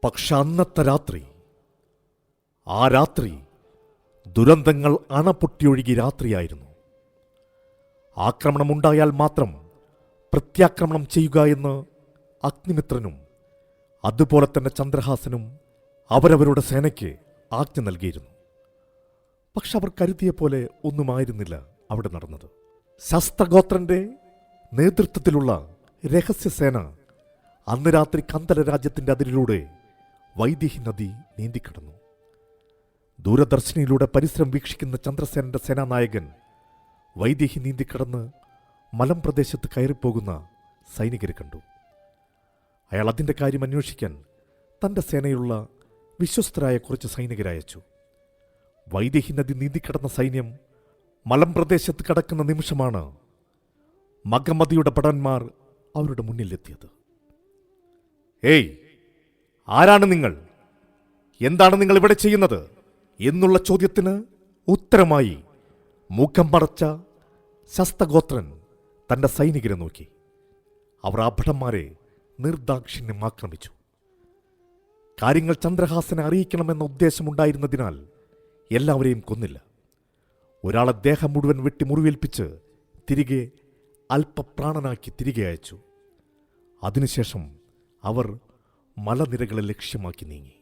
പക്ഷെ അന്നത്തെ രാത്രി, ആ രാത്രി ദുരന്തങ്ങൾ അണപൊട്ടിയൊഴുകി രാത്രിയായിരുന്നു. ആക്രമണമുണ്ടായാൽ മാത്രം പ്രത്യാക്രമണം ചെയ്യുക എന്ന് അഗ്നിമിത്രനും അതുപോലെ തന്നെ ചന്ദ്രഹാസനും അവരവരുടെ സേനയ്ക്ക് ആജ്ഞ നൽകിയിരുന്നു. പക്ഷെ അവർ കരുതിയ പോലെ ഒന്നുമായിരുന്നില്ല അവിടെ നടന്നത്. ശസ്ത്രഗോത്രന്റെ നേതൃത്വത്തിലുള്ള രഹസ്യസേന അന്ന് രാത്രി കന്ദല രാജ്യത്തിന്റെ അതിരിലൂടെ വൈദേഹി നദി നീന്തിക്കടന്നു. ദൂരദർശനിയിലൂടെ പരിസരം വീക്ഷിക്കുന്ന ചന്ദ്രസേനന്റെ സേനാനായകൻ വൈദേഹി നീന്തിക്കടന്ന് മലമ്പ്രദേശത്ത് കയറിപ്പോകുന്ന സൈനികരെ കണ്ടു. അയാൾ അതിൻ്റെ കാര്യം അന്വേഷിക്കാൻ തൻ്റെ സേനയുള്ള വിശ്വസ്തരായ കുറച്ച് സൈനികരയച്ചു. വൈദേഹി നദി നീന്തിക്കടന്ന സൈന്യം മലമ്പ്രദേശത്ത് കടക്കുന്ന നിമിഷമാണ് മഗമതിയുടെ ഭടന്മാർ അവരുടെ മുന്നിലെത്തിയത്. ഏയ്, ആരാണ് നിങ്ങൾ? എന്താണ് നിങ്ങൾ ഇവിടെ ചെയ്യുന്നത് എന്നുള്ള ചോദ്യത്തിന് ഉത്തരമായി മുഖം മറച്ച ശസ്തഗോത്രൻ തന്റെ സൈനികരെ നോക്കി. അവർ ആ ഭടന്മാരെ നിർദാക്ഷിണ്യം ആക്രമിച്ചു. കാര്യങ്ങൾ ചന്ദ്രഹാസനെ അറിയിക്കണമെന്ന ഉദ്ദേശമുണ്ടായിരുന്നതിനാൽ എല്ലാവരെയും കൊന്നില്ല. ഒരാളെ ദേഹം മുഴുവൻ വെട്ടി മുറിവേൽപ്പിച്ച് തിരികെ അല്പപ്രാണനാക്കി തിരികെ അയച്ചു. അതിനുശേഷം അവർ മലനിരകളെ ലക്ഷ്യമാക്കി നീങ്ങി.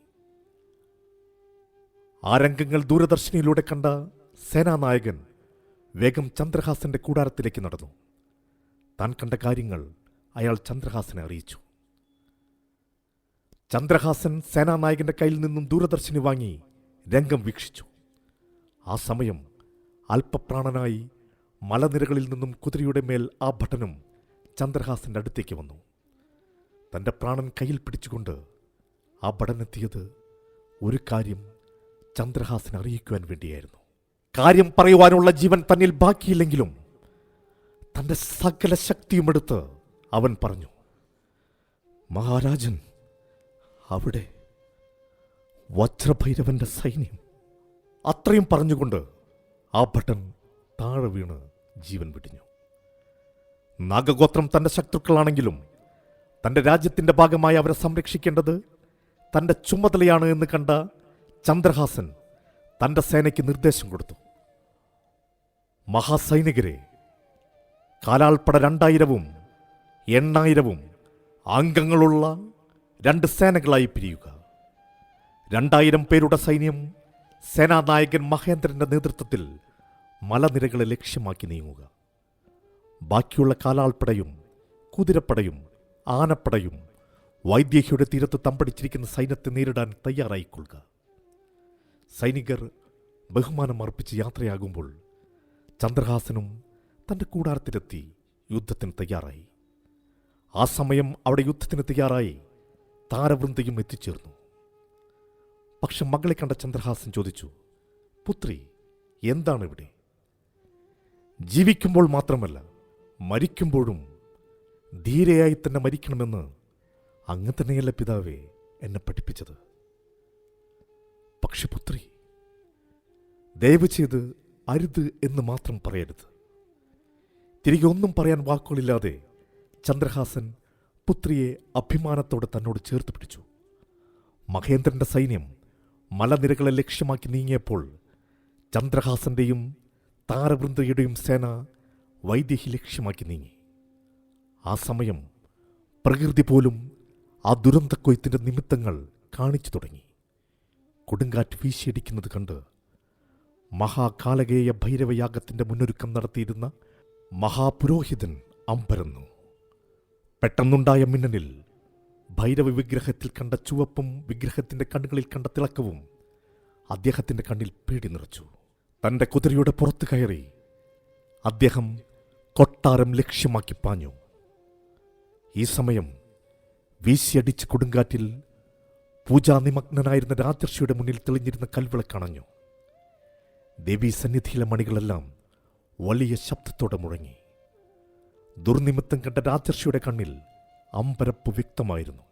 ആ രംഗങ്ങൾ ദൂരദർശനിയിലൂടെ കണ്ട സേനാനായകൻ വേഗം ചന്ദ്രഹാസന്റെ കൂടാരത്തിലേക്ക് നടന്നു. താൻ കണ്ട കാര്യങ്ങൾ അയാൾ ചന്ദ്രഹാസനെ അറിയിച്ചു. ചന്ദ്രഹാസൻ സേനാനായകന്റെ കയ്യിൽ നിന്നും ദൂരദർശിനി വാങ്ങി രംഗം വീക്ഷിച്ചു. ആ സമയം അല്പപ്രാണനായി മലനിരകളിൽ നിന്നും കുതിരയുടെ മേൽ ആ ഭടനും ചന്ദ്രഹാസന്റെ അടുത്തേക്ക് വന്നു. തന്റെ പ്രാണൻ കയ്യിൽ പിടിച്ചുകൊണ്ട് ആ ഭടനെത്തിയത് ഒരു കാര്യം ചന്ദ്രഹാസനെ അറിയിക്കുവാൻ വേണ്ടിയായിരുന്നു. കാര്യം പറയുവാനുള്ള ജീവൻ തന്നിൽ ബാക്കിയില്ലെങ്കിലും തന്റെ സകല ശക്തിയുമെടുത്ത് അവൻ പറഞ്ഞു, മഹാരാജൻ, അവിടെ വജ്രഭൈരവന്റെ സൈന്യം. അത്രയും പറഞ്ഞുകൊണ്ട് ആ ഭട്ടൻ താഴെ വീണ് ജീവൻ വെടിഞ്ഞു. നാഗഗോത്രം തന്റെ ശത്രുക്കളാണെങ്കിലും തന്റെ രാജ്യത്തിന്റെ ഭാഗമായി അവരെ സംരക്ഷിക്കേണ്ടത് തന്റെ ചുമതലയാണ് എന്ന് കണ്ട ചന്ദ്രഹാസൻ തന്റെ സേനയ്ക്ക് നിർദ്ദേശം കൊടുത്തു. മഹാസൈനികരെ, കാലാൾപ്പട 2000-ഉം 8000-ഉം അംഗങ്ങളുള്ള 2 സേനകളായി പിരിയുക. 2000 പേരുടെ സൈന്യം സേനാനായകൻ മഹേന്ദ്രന്റെ നേതൃത്വത്തിൽ മലനിരകളെ ലക്ഷ്യമാക്കി നീങ്ങുക. ബാക്കിയുള്ള കാലാൾപ്പടയും കുതിരപ്പടയും ആനപ്പടയും വൈദേഹിയുടെ തീരത്ത് തമ്പടിച്ചിരിക്കുന്ന സൈന്യത്തെ നേരിടാൻ തയ്യാറായിക്കൊള്ളുക. സൈനികർ ബഹുമാനം അർപ്പിച്ച് യാത്രയാകുമ്പോൾ ചന്ദ്രഹാസനും തന്റെ കൂടാരത്തിലെത്തി യുദ്ധത്തിന് തയ്യാറായി. ആ സമയം അവിടെ യുദ്ധത്തിന് തയ്യാറായി താരവൃന്ദയും എത്തിച്ചേർന്നു. പക്ഷെ മകളെ കണ്ട ചന്ദ്രഹാസൻ ചോദിച്ചു, പുത്രി, എന്താണ് ഇവിടെ? ജീവിക്കുമ്പോൾ മാത്രമല്ല മരിക്കുമ്പോഴും ധീരയായി തന്നെ മരിക്കണമെന്ന് അങ്ങ് തന്നെയല്ല പിതാവേ എന്നെ പഠിപ്പിച്ചത്. പക്ഷെ പുത്രി, ദയവ് ചെയ്ത് അരുത് എന്ന് മാത്രം പറയരുത്. തിരികെ ഒന്നും പറയാൻ വാക്കുകളില്ലാതെ ചന്ദ്രഹാസൻ പുത്രിയെ അഭിമാനത്തോടെ തന്നോട് ചേർത്ത് പിടിച്ചു. മഹേന്ദ്രന്റെ സൈന്യം മലനിരകളെ ലക്ഷ്യമാക്കി നീങ്ങിയപ്പോൾ ചന്ദ്രഹാസന്റെയും താരവൃന്ദയുടെയും സേന വൈദേഹി ലക്ഷ്യമാക്കി നീങ്ങി. ആ സമയം പ്രകൃതി പോലും ആ ദുരന്തക്കൊയ്ത്തിന്റെ നിമിത്തങ്ങൾ കാണിച്ചു തുടങ്ങി. കൊടുങ്കാറ്റ് വീശിയടിക്കുന്നത് കണ്ട് മഹാകാലകേയ ഭൈരവയാഗത്തിന്റെ മുന്നൊരുക്കം നടത്തിയിരുന്ന മഹാപുരോഹിതൻ അമ്പരന്നു. പെട്ടെന്നുണ്ടായ മിന്നലിൽ ഭൈരവ വിഗ്രഹത്തിൽ കണ്ട ചുവപ്പും വിഗ്രഹത്തിന്റെ കണ്ണുകളിൽ കണ്ട തിളക്കവും അദ്ദേഹത്തിന്റെ കണ്ണിൽ പേടി നിറച്ചു. തന്റെ കുതിരയുടെ പുറത്ത് കയറി അദ്ദേഹം കൊട്ടാരം ലക്ഷ്യമാക്കി പാഞ്ഞു. ഈ സമയം വീശിയടിച്ച് കൊടുങ്കാറ്റിൽ പൂജാനിമഗ്നനായിരുന്ന രാജർഷിയുടെ മുന്നിൽ തെളിഞ്ഞിരുന്ന കൽവിളക്കണഞ്ഞു. ദേവീസന്നിധിയിലെ മണികളെല്ലാം വലിയ ശബ്ദത്തോടെ മുഴങ്ങി. ദുർനിമിത്തം കണ്ട രാജർഷിയുടെ കണ്ണിൽ അമ്പരപ്പ് വ്യക്തമായിരുന്നു.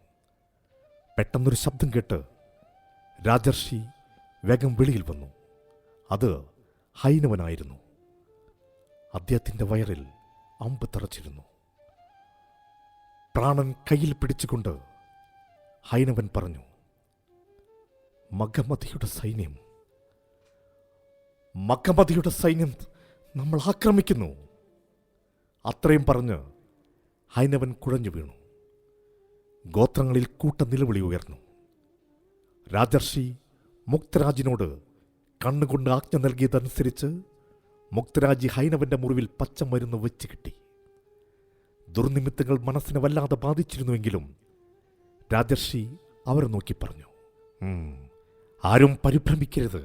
പെട്ടെന്നൊരു ശബ്ദം കേട്ട് രാജർഷി വേഗം വെളിയിൽ വന്നു. അത് ഹൈനവനായിരുന്നു. അദ്ദേഹത്തിൻ്റെ വയറിൽ അമ്പ് തറച്ചിരുന്നു. പ്രാണൻ കയ്യിൽ പിടിച്ചുകൊണ്ട് ഹൈനവൻ പറഞ്ഞു, മഗമതിയുടെ സൈന്യം നമ്മൾ ആക്രമിക്കുന്നു. അത്രയും പറഞ്ഞ് ഹൈനവൻ കുഴഞ്ഞു വീണു. ഗോത്രങ്ങളിൽ കൂട്ട നിലവിളി ഉയർന്നു. രാജർഷി മുക്തരാജിനോട് കണ്ണുകൊണ്ട് ആജ്ഞ നൽകിയതനുസരിച്ച് മുക്തരാജി ഹൈനവന്റെ മുറിവിൽ പച്ചമരുന്ന് വെച്ച് കിട്ടി. ദുർനിമിത്തങ്ങൾ മനസ്സിനെ വല്ലാതെ ബാധിച്ചിരുന്നുവെങ്കിലും രാജർഷി അവരെ നോക്കി പറഞ്ഞു, ആരും പരിഭ്രമിക്കരുത്.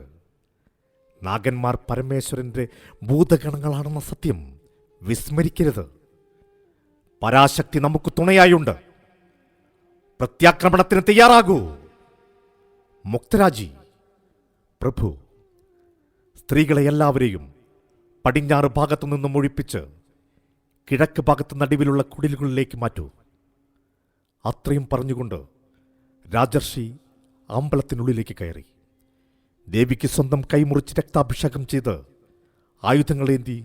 നാഗന്മാർ പരമേശ്വരന്റെ ഭൂതഗണങ്ങളാണെന്ന സത്യം വിസ്മരിക്കരുത്. പരാശക്തി നമുക്ക് തുണയായുണ്ട്. പ്രത്യാക്രമണത്തിന് തയ്യാറാകൂ. മുക്തരാജി, പ്രഭു, സ്ത്രീകളെ എല്ലാവരെയും പടിഞ്ഞാറ് ഭാഗത്തു നിന്നും ഒഴിപ്പിച്ച് കിഴക്ക് ഭാഗത്ത് നടുവിലുള്ള കുടിലുകളിലേക്ക് മാറ്റൂ. അത്രയും പറഞ്ഞുകൊണ്ട് രാജർഷി അമ്പലത്തിനുള്ളിലേക്ക് കയറി. ദേവിക്ക് സ്വന്തം കൈമുറിച്ച് രക്താഭിഷേകം ചെയ്ത് ആയുധങ്ങളേന്തി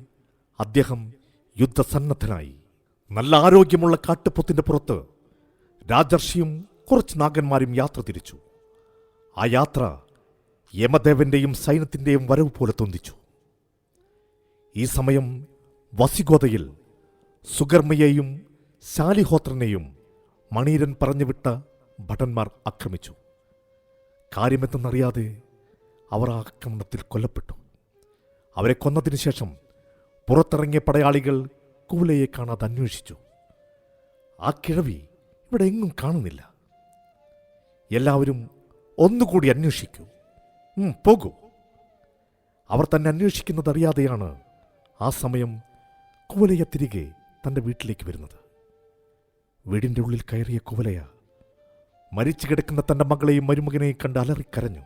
അദ്ദേഹം യുദ്ധസന്നദ്ധനായി. നല്ല ആരോഗ്യമുള്ള കാട്ടുപോത്തിന്റെ പുറത്ത് രാജർഷിയും കുറച്ച് നാഗന്മാരും യാത്ര തിരിച്ചു. ആ യാത്ര യമദേവന്റെയും സൈന്യത്തിന്റെയും വരവ് പോലെ തോന്നിച്ചു. ഈ സമയം വസിഗോതയിൽ സുകർമ്മയെയും ശാലിഹോത്രനെയും മണീരൻ പറഞ്ഞുവിട്ട ഭടന്മാർ ആക്രമിച്ചു. കാര്യമെന്തെന്നറിയാതെ അവർ ആ ആക്രമണത്തിൽ കൊല്ലപ്പെട്ടു. അവരെ കൊന്നതിനു ശേഷം പുറത്തിറങ്ങിയ പടയാളികൾ കുവലയെ കാണാതെ അന്വേഷിച്ചു. ആ കിഴവി ഇവിടെ എങ്ങും കാണുന്നില്ല. എല്ലാവരും ഒന്നുകൂടി അന്വേഷിക്കൂ, പോകൂ. അവർ തന്നെ അന്വേഷിക്കുന്നതറിയാതെയാണ് ആ സമയം കുവലയ തിരികെ തൻ്റെ വീട്ടിലേക്ക് വരുന്നത്. വീടിൻ്റെ ഉള്ളിൽ കയറിയ കുവലയ മരിച്ചു കിടക്കുന്ന തൻ്റെ മകളെയും മരുമകനെയും കണ്ട് അലറിക്കരഞ്ഞു.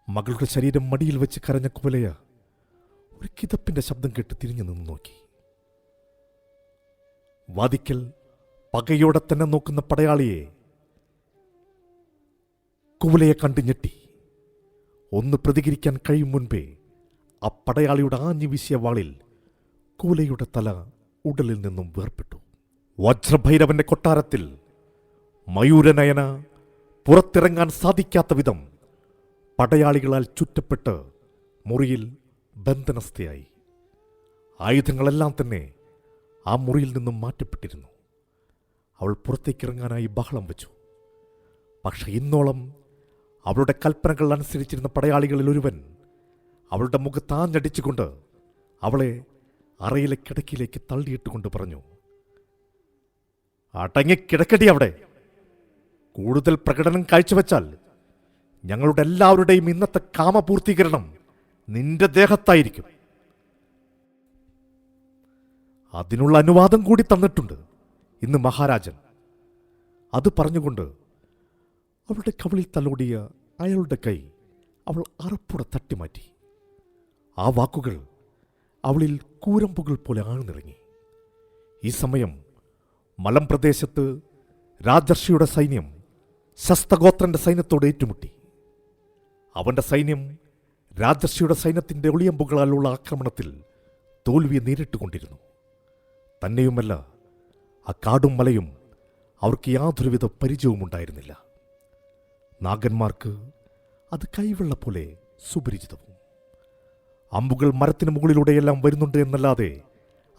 മകളുടെ ശരീരം മടിയിൽ വെച്ച് കരഞ്ഞ കുവലയ ഒരു കിതപ്പിന്റെ ശബ്ദം കേട്ട് തിരിഞ്ഞു നിന്ന് നോക്കി. വാതിക്കൽ പകയോടെ തന്നെ നോക്കുന്ന പടയാളിയെ കുവലയെ കണ്ടു ഞെട്ടി. ഒന്ന് പ്രതികരിക്കാൻ കഴിയും മുൻപേ ആ പടയാളിയുടെ ആഞ്ഞു വീശിയ വാളിൽ കുവലയുടെ തല ഉടലിൽ നിന്നും വേർപെട്ടു. വജ്രഭൈരവന്റെ കൊട്ടാരത്തിൽ മയൂരനയന പുറത്തിറങ്ങാൻ സാധിക്കാത്ത വിധം പടയാളികളാൽ ചുറ്റപ്പെട്ട് മുറിയിൽ ബന്ധനസ്ഥയായി. ആയുധങ്ങളെല്ലാം തന്നെ ആ മുറിയിൽ നിന്നും മാറ്റപ്പെട്ടിരുന്നു. അവൾ പുറത്തേക്കിറങ്ങാനായി ബഹളം വെച്ചു. പക്ഷെ ഇന്നോളം അവളുടെ കൽപ്പനകൾ അനുസരിച്ചിരുന്ന പടയാളികളിൽ ഒരുവൻ അവളുടെ മുഖത്താഞ്ഞടിച്ചുകൊണ്ട് അവളെ അറയിലെ കിടക്കിലേക്ക് തള്ളിയിട്ടുകൊണ്ട് പറഞ്ഞു, അടങ്ങിക്കിടക്കടി അവിടെ. കൂടുതൽ പ്രകടനം കാഴ്ചവെച്ചാൽ ഞങ്ങളുടെ എല്ലാവരുടെയും ഇന്നത്തെ കാമപൂർത്തീകരണം നിന്റെ ദേഹത്തായിരിക്കും. അതിനുള്ള അനുവാദം കൂടി തന്നിട്ടുണ്ട് ഇന്ന് മഹാരാജൻ. അത് പറഞ്ഞുകൊണ്ട് അവളുടെ കവിളിൽ തലോടിയ അയാളുടെ കൈ അവൾ അറപ്പുടെ തട്ടിമാറ്റി. ആ വാക്കുകൾ അവളിൽ കൂരമ്പുകൾ പോലെ ആഴ്ന്നിറങ്ങി. ഈ സമയം മലമ്പ്രദേശത്ത് രാജർഷിയുടെ സൈന്യം ശസ്തഗോത്രന്റെ സൈന്യത്തോട് ഏറ്റുമുട്ടി. അവന്റെ സൈന്യം രാജർഷിയുടെ സൈന്യത്തിന്റെ ഒളിയമ്പുകളാലുള്ള ആക്രമണത്തിൽ തോൽവിയെ നേരിട്ടുകൊണ്ടിരുന്നു. തന്നെയുമല്ല, ആ കാടും മലയും അവർക്ക് യാതൊരുവിധ പരിചയവും ഉണ്ടായിരുന്നില്ല. നാഗന്മാർക്ക് അത് കൈവെള്ള പോലെ സുപരിചിതവും. അമ്പുകൾ മരത്തിന് മുകളിലൂടെയെല്ലാം വരുന്നുണ്ട് എന്നല്ലാതെ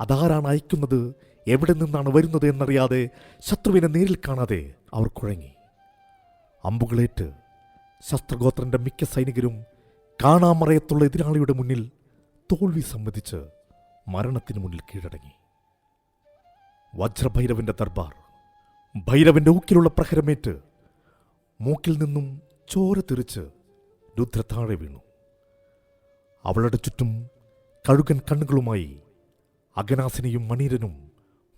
അതാരാണ് അയക്കുന്നത്, എവിടെ നിന്നാണ് വരുന്നത് എന്നറിയാതെ, ശത്രുവിനെ നേരിൽ കാണാതെ അവർ കുഴങ്ങി. അമ്പുകളേറ്റ് ശസ്ത്രഗോത്രന്റെ മിക്ക സൈനികരും കാണാമറയത്തുള്ള എതിരാളിയുടെ മുന്നിൽ തോൽവി സമ്മതിച്ച് മരണത്തിന് മുന്നിൽ കീഴടങ്ങി. വജ്രഭൈരവന്റെ ദർബാർ ഭൈരവന്റെ ഊക്കിലുള്ള പ്രഹരമേറ്റ് മൂക്കിൽ നിന്നും ചോര തെറിച്ച് രുദ്ര താഴെ വീണു. അവളുടെ ചുറ്റും കഴുകൻ കണ്ണുകളുമായി അഗനാസിനിയും മണീരനും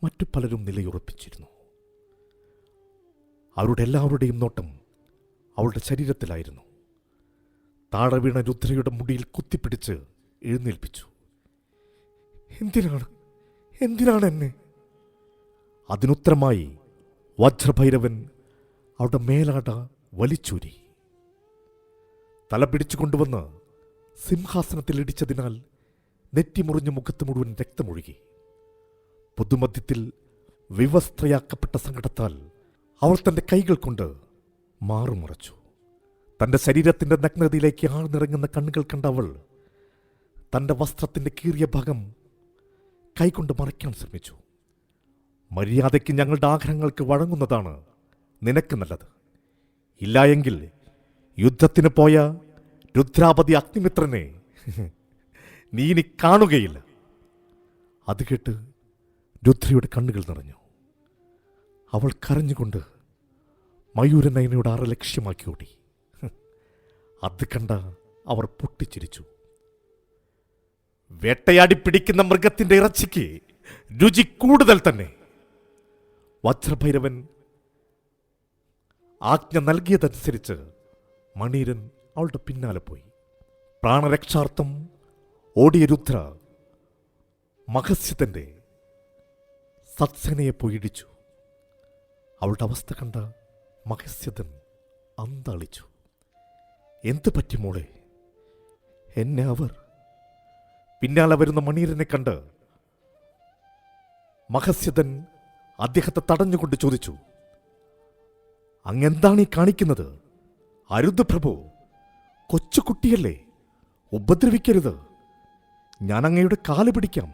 മറ്റു പലരും നിലയുറപ്പിച്ചിരുന്നു. അവരുടെ എല്ലാവരുടെയും നോട്ടം അവളുടെ ശരീരത്തിലായിരുന്നു. താഴെ വീണ രുദ്രയുടെ മുടിയിൽ കുത്തിപ്പിടിച്ച് എഴുന്നേൽപ്പിച്ചു. എന്തിനാണ് എന്നെ? അതിനുത്തരമായി വജ്രഭൈരവൻ അവളുടെ മേലാട വലിച്ചൂരി. തല പിടിച്ചു കൊണ്ടുവന്ന് സിംഹാസനത്തിൽ ഇടിച്ചതിനാൽ നെറ്റിമുറിഞ്ഞ മുഖത്ത് മുഴുവൻ രക്തമൊഴുകി. പൊതുമധ്യത്തിൽ വിവസ്ത്രയാക്കപ്പെട്ട സങ്കടത്താൽ അവൾ തന്റെ കൈകൾ കൊണ്ട് മാറുമറച്ചു. തന്റെ ശരീരത്തിന്റെ നഗ്നതയിലേക്ക് ആഴ്ന്നിറങ്ങുന്ന കണ്ണുകൾ കണ്ട അവൾ തന്റെ വസ്ത്രത്തിന്റെ കീറിയ ഭാഗം കൈകൊണ്ട് മറയ്ക്കാൻ ശ്രമിച്ചു. മര്യാദയ്ക്ക് ഞങ്ങളുടെ ആഗ്രഹങ്ങൾക്ക് വഴങ്ങുന്നതാണ് നിനക്ക് നല്ലത്. ഇല്ലായെങ്കിൽ യുദ്ധത്തിന് പോയ രുദ്രാപതി അഗ്നിമിത്രനെ നീ ഇനി കാണുകയില്ല. അത് കേട്ട് രുദ്രയുടെ കണ്ണുകൾ നിറഞ്ഞു. അവൾ കരഞ്ഞുകൊണ്ട് മയൂരനയനയുടെ അറ ലക്ഷ്യമാക്കി ഓടി. അത് കണ്ട അവർ പൊട്ടിച്ചിരിച്ചു. വേട്ടയാടി പിടിക്കുന്ന മൃഗത്തിന്റെ ഇറച്ചിക്ക് രുചി കൂടുതൽ തന്നെ. വജ്രഭൈരവൻ ആജ്ഞ നൽകിയതനുസരിച്ച് മണീരൻ അവളുടെ പിന്നാലെ പോയി. പ്രാണരക്ഷാർത്ഥം ഓടിയ രുദ്ര മഹസ്യതന്റെ സത്സേനയെ പോയി ഇടിച്ചു. അവളുടെ അവസ്ഥ കണ്ട മഹസ്യതൻ അന്താളിച്ചു. എന്തു പറ്റി മോളെ? എന്നെ അവർ പിന്നാലെ വരുന്ന മണീരനെ കണ്ട് മഹസ്യതൻ അദ്ദേഹത്തെ തടഞ്ഞുകൊണ്ട് ചോദിച്ചു, അങ്ങെന്താണ് ഈ കാണിക്കുന്നത്? അരുത് പ്രഭു, കൊച്ചുകുട്ടിയല്ലേ, ഉപദ്രവിക്കരുത്. ഞാൻ അങ്ങയുടെ കാല് പിടിക്കാം.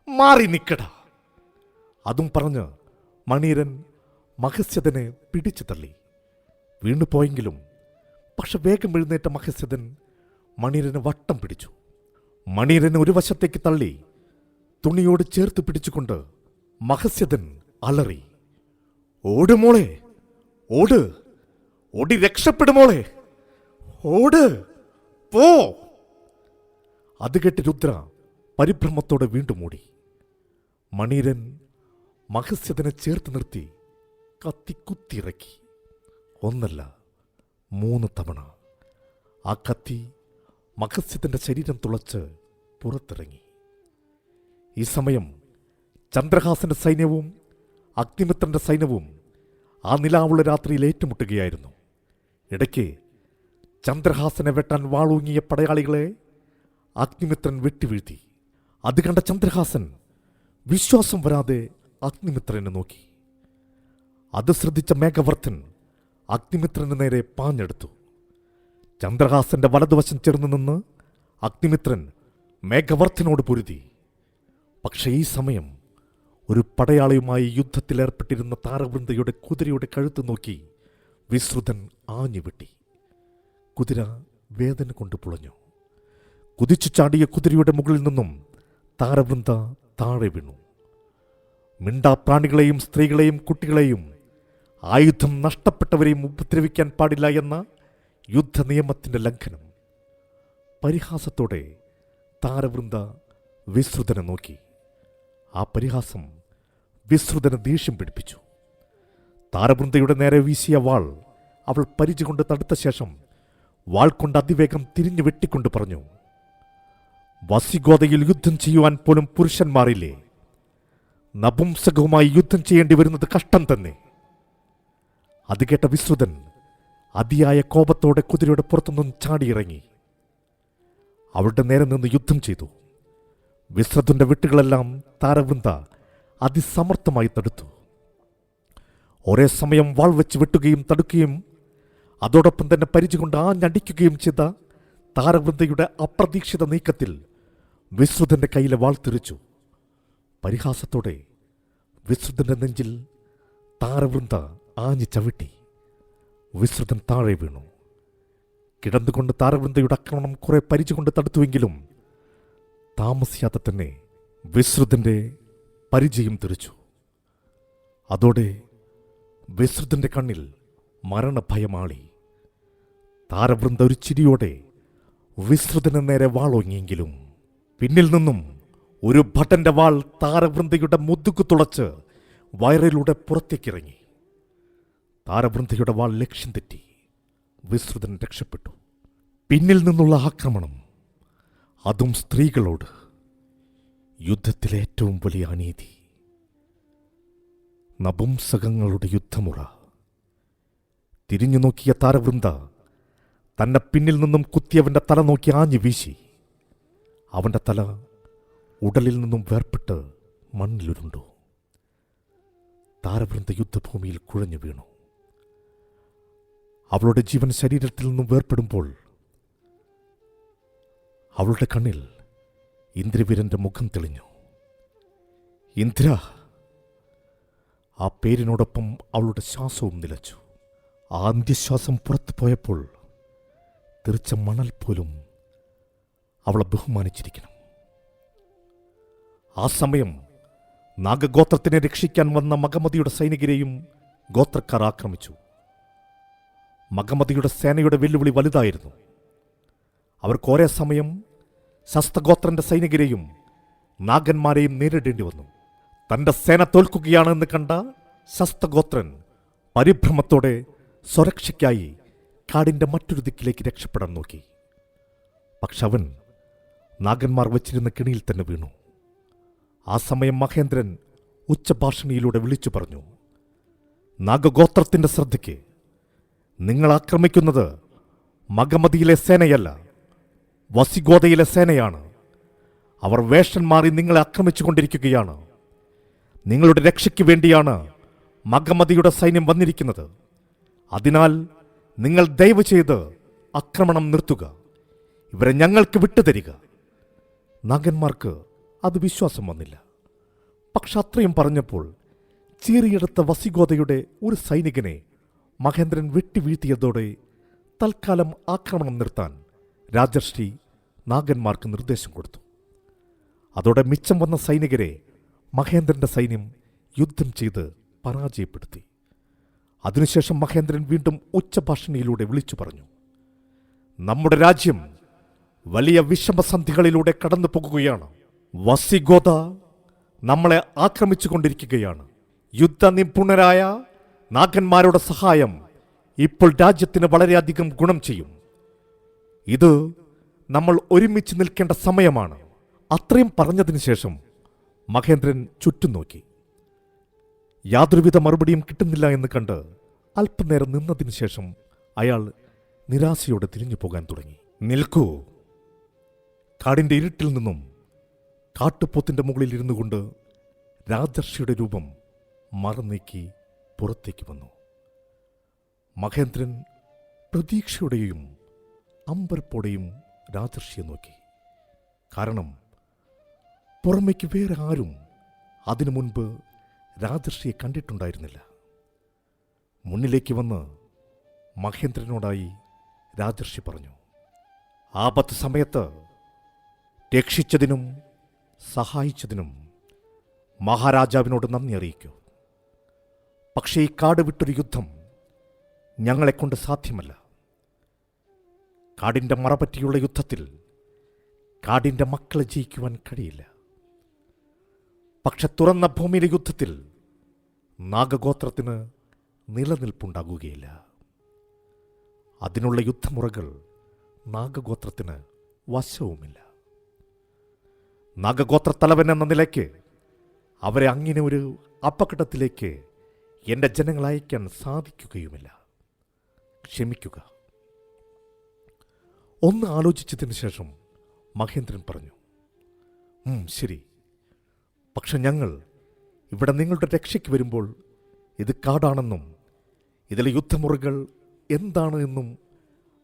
മാറി നിക്കട. അതും പറഞ്ഞ് മണീരൻ മഹസ്യതനെ പിടിച്ചു തള്ളി. വീണുപോയെങ്കിലും പക്ഷെ വേഗം എഴുന്നേറ്റ മഹസ്യതൻ മണീരനെ വട്ടം പിടിച്ചു. മണീരനെ ഒരു വശത്തേക്ക് തള്ളി തുണിയോട് ചേർത്ത് പിടിച്ചുകൊണ്ട് മഹസ്യതൻ അലറി, ഓട് മോളെ, ഓട്, ഓടി രക്ഷപ്പെടുമോളെ, ഓട്, പോ. അത് കേട്ട് രുദ്ര പരിഭ്രമത്തോടെ വീണ്ടും ഓടി. മണീരൻ മഹസ്യതനെ ചേർത്ത് നിർത്തി കത്തി കുത്തിയിറക്കി. ഒന്നല്ല 3 തവണ ആ കത്തി മഹസ്യത്തിന്റെ ശരീരം തുളച്ച് പുറത്തിറങ്ങി. ഈ സമയം ചന്ദ്രഹാസന്റെ സൈന്യവും അഗ്നിമിത്രന്റെ സൈന്യവും ആ നിലാവുള്ള രാത്രിയിൽ ഏറ്റുമുട്ടുകയായിരുന്നു. ഇടയ്ക്ക് ചന്ദ്രഹാസനെ വെട്ടാൻ വാളൂങ്ങിയ പടയാളികളെ അഗ്നിമിത്രൻ വെട്ടിവീഴ്ത്തി. അത് കണ്ട ചന്ദ്രഹാസൻ വിശ്വാസം വരാതെ അഗ്നിമിത്രനെ നോക്കി. അത് ശ്രദ്ധിച്ച മേഘവർദ്ധൻ അഗ്നിമിത്രന് നേരെ പാഞ്ഞെടുത്തു. ചന്ദ്രഹാസന്റെ വലതുവശം ചേർന്ന് നിന്ന് അഗ്നിമിത്രൻ മേഘവർദ്ധനോട് പൊരുതി. പക്ഷേ ഈ സമയം ഒരു പടയാളിയുമായി യുദ്ധത്തിലേർപ്പെട്ടിരുന്ന താരവൃന്ദയുടെ കുതിരയുടെ കഴുത്ത് നോക്കി വിശ്രുതൻ ആഞ്ഞുവിട്ടി. കുതിര വേദന കൊണ്ട് പുളഞ്ഞു. കുതിച്ചു ചാടിയ കുതിരയുടെ മുകളിൽ നിന്നും താരവൃന്ദ താഴെ വീണു. മിണ്ടാപ്രാണികളെയും സ്ത്രീകളെയും കുട്ടികളെയും ആയുധം നഷ്ടപ്പെട്ടവരെയും ഉപദ്രവിക്കാൻ പാടില്ല എന്ന യുദ്ധനിയമത്തിന്റെ ലംഘനം. പരിഹാസത്തോടെ താരവൃന്ദ വിശ്രുതനെ നോക്കി. ആ പരിഹാസം വിശ്രുതനെ ദേഷ്യം പിടിപ്പിച്ചു. താരവൃന്ദയുടെ നേരെ വീശിയ വാൾ അവൾ പരിചകൊണ്ട് തടുത്ത ശേഷം വാൾ കൊണ്ട് അതിവേഗം തിരിഞ്ഞു വെട്ടിക്കൊണ്ട് പറഞ്ഞു, വസിഗോതയിൽ യുദ്ധം ചെയ്യുവാൻ പോലും പുരുഷന്മാരില്ലേ? നപുംസകവുമായി യുദ്ധം ചെയ്യേണ്ടി വരുന്നത് കഷ്ടം തന്നെ. അത് കേട്ട വിശ്രുതൻ അതിയായ കോപത്തോടെ കുതിരയുടെ പുറത്തുനിന്നും ചാടിയിറങ്ങി അവളുടെ നേരെ നിന്ന് യുദ്ധം ചെയ്തു. വിശ്രുതന്റെ വിട്ടുകളെല്ലാം താരവൃന്ദ അതിസമർത്ഥമായി തടുത്തു. ഒരേ സമയം വാൾ വെച്ച് വെട്ടുകയും തടുക്കുകയും അതോടൊപ്പം തന്നെ പരിചകൊണ്ട് ആഞ്ഞടിക്കുകയും ചെയ്ത താരവൃന്ദയുടെ അപ്രതീക്ഷിത നീക്കത്തിൽ വിശ്രുതന്റെ കയ്യിലെ വാൾ തെറിച്ചു. പരിഹാസത്തോടെ വിശ്രുതന്റെ നെഞ്ചിൽ താരവൃന്ദ ആഞ്ഞു ചവിട്ടി. വിശ്രുതൻ താഴെ വീണു. കിടന്നുകൊണ്ട് താരവൃന്ദയുടെ ആക്രമണം കുറെ പരിചകൊണ്ട് തടുത്തുവെങ്കിലും താമസിയാതെ തന്നെ വിശ്രുതന്റെ പരിചയം തെറിച്ചു. അതോടെ വിശ്രുതന്റെ കണ്ണിൽ മരണഭയമാളി. താരവൃന്ദ ഒരു ചിരിയോടെ വിശ്രുതന് നേരെ വാളോങ്ങിയെങ്കിലും പിന്നിൽ നിന്നും ഒരു ഭട്ടന്റെ വാൾ താരവൃന്ദയുടെ മുതുകു തുളച്ച് വയറിലൂടെ പുറത്തേക്കിറങ്ങി. താരവൃന്ദയുടെ വാൾ ലക്ഷ്യം തെറ്റി. വിശ്രുതൻ രക്ഷപ്പെട്ടു. പിന്നിൽ നിന്നുള്ള ആക്രമണം, അതും സ്ത്രീകളോട്, യുദ്ധത്തിലെ ഏറ്റവും വലിയ അനീതി. നപുംസകങ്ങളുടെ യുദ്ധമുറ. തിരിഞ്ഞു നോക്കിയ താരവൃന്ദ തന്നെ പിന്നിൽ നിന്നും കുത്തിയവന്റെ തല നോക്കി ആഞ്ഞു വീശി. അവന്റെ തല ഉടലിൽ നിന്നും വേർപെട്ട് മണ്ണിലുരുണ്ടു. താരവൃന്ദ യുദ്ധഭൂമിയിൽ കുഴഞ്ഞു വീണു. അവളുടെ ജീവൻ ശരീരത്തിൽ നിന്നും വേർപ്പെടുമ്പോൾ അവളുടെ കണ്ണിൽ ഇന്ദ്രവീരന്റെ മുഖം തെളിഞ്ഞു. ഇന്ദ്ര! ആ പേരിനോടൊപ്പം അവളുടെ ശ്വാസവും നിലച്ചു. ആ അന്ത്യശ്വാസം പുറത്തു പോയപ്പോൾ തെറിച്ച മണൽ പോലും അവളെ ബഹുമാനിച്ചിരിക്കണം. ആ സമയം നാഗഗോത്രത്തിനെ രക്ഷിക്കാൻ വന്ന മഗമതിയുടെ സൈനികരെയും ഗോത്രക്കാർ ആക്രമിച്ചു. മഗമതിയുടെ സേനയുടെ വെല്ലുവിളി വലുതായിരുന്നു. അവർക്ക് ഒരേ സമയം ശസ്തഗോത്രന്റെ സൈനികരെയും നാഗന്മാരെയും നേരിടേണ്ടി വന്നു. തന്റെ സേന തോൽക്കുകയാണെന്ന് കണ്ട ശസ്തഗോത്രൻ പരിഭ്രമത്തോടെ സ്വരക്ഷയ്ക്കായി കാടിന്റെ മറ്റൊരു ദിക്കിലേക്ക് രക്ഷപ്പെടാൻ നോക്കി. പക്ഷെ അവൻ നാഗന്മാർ വച്ചിരുന്ന കിണിയിൽ തന്നെ വീണു. ആ സമയം മഹേന്ദ്രൻ ഉച്ചഭാഷണിയിലൂടെ വിളിച്ചു പറഞ്ഞു, നാഗഗോത്രത്തിന്റെ ശ്രദ്ധയ്ക്ക്, നിങ്ങൾ ആക്രമിക്കുന്നത് മഗമതിയിലെ സേനയല്ല, വസിഗോദയിലെ സേനയാണ്. അവർ വേഷം മാറി നിങ്ങളെ ആക്രമിച്ചുകൊണ്ടിരിക്കുകയാണ്. നിങ്ങളുടെ രക്ഷയ്ക്ക് വേണ്ടിയാണ് മഗമതിയുടെ സൈന്യം വന്നിരിക്കുന്നത്. അതിനാൽ നിങ്ങൾ ദയവ് ചെയ്ത് ആക്രമണം നിർത്തുക. ഇവരെ ഞങ്ങൾക്ക് വിട്ടുതരിക. നാഗന്മാർക്ക് അത് വിശ്വാസം വന്നില്ല. പക്ഷെ അത്രയും പറഞ്ഞപ്പോൾ ചീറിയെടുത്ത വസിഗോദയുടെ ഒരു സൈനികനെ മഹേന്ദ്രൻ വെട്ടിവീഴ്ത്തിയതോടെ തൽക്കാലം ആക്രമണം നിർത്താൻ രാജർഷി നാഗന്മാർക്ക് നിർദ്ദേശം കൊടുത്തു. അതോടെ മിച്ചം വന്ന സൈനികരെ മഹേന്ദ്രന്റെ സൈന്യം യുദ്ധം ചെയ്ത് പരാജയപ്പെടുത്തി. അതിനുശേഷം മഹേന്ദ്രൻ വീണ്ടും ഉച്ചഭാഷണിയിലൂടെ വിളിച്ചു പറഞ്ഞു, നമ്മുടെ രാജ്യം വലിയ വിഷമസന്ധികളിലൂടെ കടന്നു പോകുകയാണ്. വസിഗോദ നമ്മളെ ആക്രമിച്ചുകൊണ്ടിരിക്കുകയാണ്. യുദ്ധനിപുണരായ നാഗന്മാരുടെ സഹായം ഇപ്പോൾ രാജ്യത്തിന് വളരെയധികം ഗുണം ചെയ്യും. ഇത് നമ്മൾ ഒരുമിച്ച് നിൽക്കേണ്ട സമയമാണ്. അത്രയും പറഞ്ഞതിന് ശേഷം മഹേന്ദ്രൻ ചുറ്റും നോക്കി. യാതൊരുവിധ മറുപടിയും കിട്ടുന്നില്ല എന്ന് കണ്ട് അല്പനേരം നിന്നതിന് ശേഷം അയാൾ നിരാശയോടെ തിരിഞ്ഞു പോകാൻ തുടങ്ങി. നിൽക്കൂ! കാടിന്റെ ഇരുട്ടിൽ നിന്നും കാട്ടുപോത്തിന്റെ മുകളിൽ ഇരുന്നു കൊണ്ട് രാജർഷിയുടെ രൂപം മറന്നീക്കി പുറത്തേക്ക് വന്നു. മഹേന്ദ്രൻ പ്രതീക്ഷയുടെയും അമ്പരപ്പോടെയും രാജർഷിയെ നോക്കി. കാരണം പുറമേക്ക് വേറെ ആരും അതിനു മുൻപ് രാജർഷിയെ കണ്ടിട്ടുണ്ടായിരുന്നില്ല. മുന്നിലേക്ക് വന്ന് മഹേന്ദ്രനോടായി രാജർഷി പറഞ്ഞു, ആപത്ത് സമയത്ത് രക്ഷിച്ചതിനും സഹായിച്ചതിനും മഹാരാജാവിനോട് നന്ദി അറിയിക്കൂ. പക്ഷേ ഈ കാട് വിട്ടൊരു യുദ്ധം ഞങ്ങളെക്കൊണ്ട് സാധ്യമല്ല. കാടിൻ്റെ മറപറ്റിയുള്ള യുദ്ധത്തിൽ കാടിൻ്റെ മക്കളെ ജയിക്കുവാൻ കഴിയില്ല. പക്ഷെ തുറന്ന ഭൂമിയിലെ യുദ്ധത്തിൽ നാഗഗോത്രത്തിന് നിലനിൽപ്പുണ്ടാകുകയില്ല. അതിനുള്ള യുദ്ധമുറകൾ നാഗഗോത്രത്തിന് വശവുമില്ല. നാഗഗോത്ര തലവൻ എന്ന നിലയ്ക്ക് അവരെ അങ്ങനെ ഒരു അപകടത്തിലേക്ക് എൻ്റെ ജനങ്ങൾ അയക്കാൻ സാധിക്കുകയുമില്ല. ക്ഷമിക്കുക. ഒന്ന് ആലോചിച്ചതിന് ശേഷം മഹേന്ദ്രൻ പറഞ്ഞു, ശരി. പക്ഷെ ഞങ്ങൾ ഇവിടെ നിങ്ങളുടെ രക്ഷയ്ക്ക് വരുമ്പോൾ ഇത് കാടാണെന്നും ഇതിലെ യുദ്ധമുറകൾ എന്താണ് എന്നും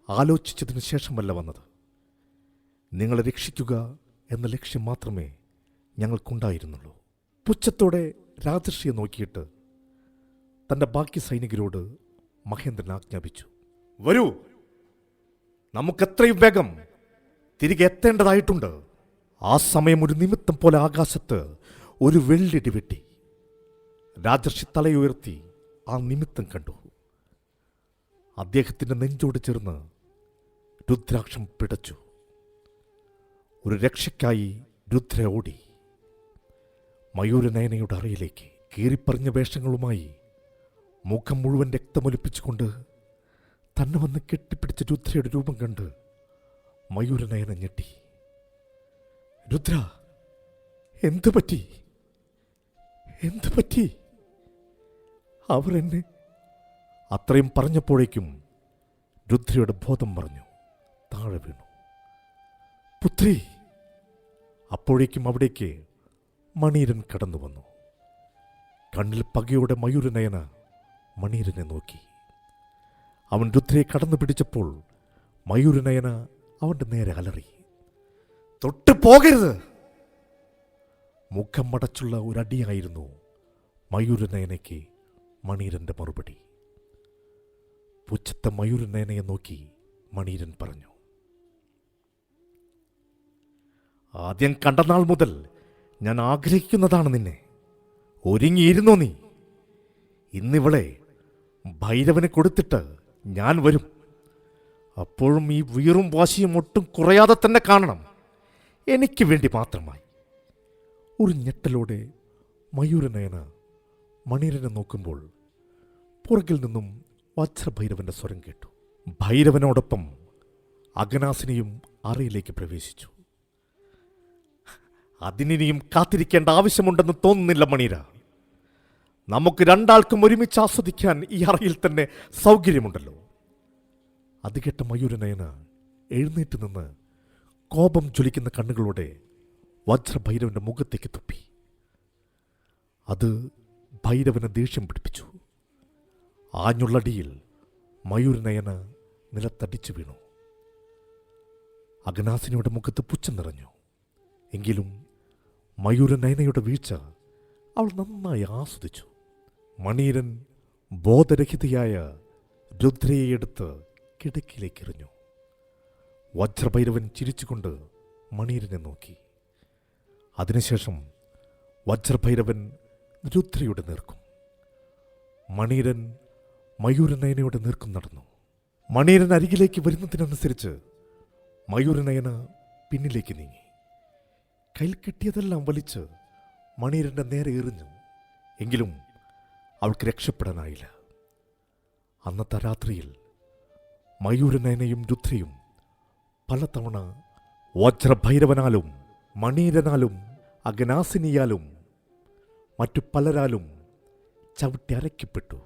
ആലോചിച്ചതിന് ശേഷമല്ല വന്നത്. നിങ്ങളെ രക്ഷിക്കുക എന്ന ലക്ഷ്യം മാത്രമേ ഞങ്ങൾക്കുണ്ടായിരുന്നുള്ളൂ. പുച്ഛത്തോടെ രാജർഷിയെ നോക്കിയിട്ട് തൻ്റെ ബാക്കി സൈനികരോട് മഹേന്ദ്രൻ ആജ്ഞാപിച്ചു, വരൂ, നമുക്കെത്രയും വേഗം തിരികെ എത്തേണ്ടതായിട്ടുണ്ട്. ആ സമയം ഒരു നിമിത്തം പോലെ ആകാശത്ത് ഒരു വെള്ളിടി വെട്ടി. രാജർഷി തലയുയർത്തി ആ നിമിത്തം കണ്ടു. അദ്ദേഹത്തിൻ്റെ നെഞ്ചോട് ചേർന്ന് രുദ്രാക്ഷം പിടച്ചു. ഒരു രക്ഷയ്ക്കായി രുദ്ര ഓടി മയൂരനയനയുടെ അറയിലേക്ക്. കീറിപ്പറിഞ്ഞ വേഷങ്ങളുമായി മുഖം മുഴുവൻ രക്തമൊലിപ്പിച്ചുകൊണ്ട് തന്നെ വന്ന് കെട്ടിപ്പിടിച്ച രുദ്രയുടെ രൂപം കണ്ട് മയൂരനയന ഞെട്ടി. രുദ്ര, എന്തു പറ്റി? എന്തു പറ്റി? അവർ എന്നെ... അത്രയും പറഞ്ഞപ്പോഴേക്കും രുദ്രയുടെ ബോധം മറഞ്ഞു താഴെ വീണു. പുത്രി! അപ്പോഴേക്കും അവിടേക്ക് മണീരൻ കടന്നു വന്നു. കണ്ണിൽ പകയോടെ മയൂരനയന മണീരനെ നോക്കി. അവൻ രുദ്രയെ കടന്നു പിടിച്ചപ്പോൾ മയൂരനയന അവന്റെ നേരെ അലറി. തൊട്ടു പോകരുത്! മുഖം മടച്ചുള്ള ഒരടിയായിരുന്നു മയൂരനയനയ്ക്ക് മണീരന്റെ മറുപടി. പുച്ഛത്തെ മയൂരനയനയെ നോക്കി മണീരൻ പറഞ്ഞു, ആദ്യം കണ്ട നാൾ മുതൽ ഞാൻ ആഗ്രഹിക്കുന്നതാണ് നിന്നെ. ഒരുങ്ങിയിരുന്നോ നീ? ഇന്നിവളെ ഭൈരവന് കൊടുത്തിട്ട് ഞാൻ വരും. അപ്പോഴും ഈ വീറും വാശിയും ഒട്ടും കുറയാതെ തന്നെ കാണണം, എനിക്ക് വേണ്ടി മാത്രമായി. ഒരു ഞെട്ടലോടെ മയൂരനയന മണീരനെ നോക്കുമ്പോൾ പുറകിൽ നിന്നും വജ്രഭൈരവന്റെ സ്വരം കേട്ടു. ഭൈരവനോടൊപ്പം അഗനാസിനിയും അറയിലേക്ക് പ്രവേശിച്ചു. അതിനിയും കാത്തിരിക്കേണ്ട ആവശ്യമുണ്ടെന്ന് തോന്നുന്നില്ല മണീര. നമുക്ക് രണ്ടാൾക്കും ഒരുമിച്ച് ആസ്വദിക്കാൻ ഈ അറയിൽ തന്നെ സൗകര്യമുണ്ടല്ലോ. അത് കേട്ട മയൂരനയന എഴുന്നേറ്റ് നിന്ന് കോപം ജ്വലിക്കുന്ന കണ്ണുകളോടെ വജ്രഭൈരവന്റെ മുഖത്തേക്ക് തുപ്പി. അത് ഭൈരവനെ ദേഷ്യം പിടിപ്പിച്ചു. ആഞ്ഞുള്ളടിയിൽ മയൂരനയന നിലത്തടിച്ചു വീണു. അഗനാസിനിയുടെ മുഖത്ത് പുച്ഛം നിറഞ്ഞു. എങ്കിലും മയൂരനയനയുടെ വീഴ്ച അവൾ നന്നായി ആസ്വദിച്ചു. മണീരൻ ബോധരഹിതയായ രുദ്രയെ എടുത്ത് കിടക്കിലേക്ക് എറിഞ്ഞു. വജ്രഭൈരവൻ ചിരിച്ചുകൊണ്ട് മണീരനെ നോക്കി. അതിനുശേഷം വജ്രഭൈരവൻ രുദ്രയുടെ നേർക്കും, മണീരൻ മയൂരനയനയുടെ നേർക്കും നടന്നു. മണീരൻ അരികിലേക്ക് വരുന്നതിനനുസരിച്ച് മയൂരനയന പിന്നിലേക്ക് നീങ്ങി. കയ്യിൽ കിട്ടിയതെല്ലാം വലിച്ച് മണീരന്റെ നേരെ എറിഞ്ഞു. എങ്കിലും അവൾക്ക് രക്ഷപ്പെടാനായില്ല. അന്നത്തെ രാത്രിയിൽ മയൂരനയനയും രുദ്രയും പലതവണ വജ്രഭൈരവനാലും മണീരനാലും അഗനാസിനിയാലും മറ്റു പലരാലും ചവിട്ടി അരയ്ക്കപ്പെട്ടു.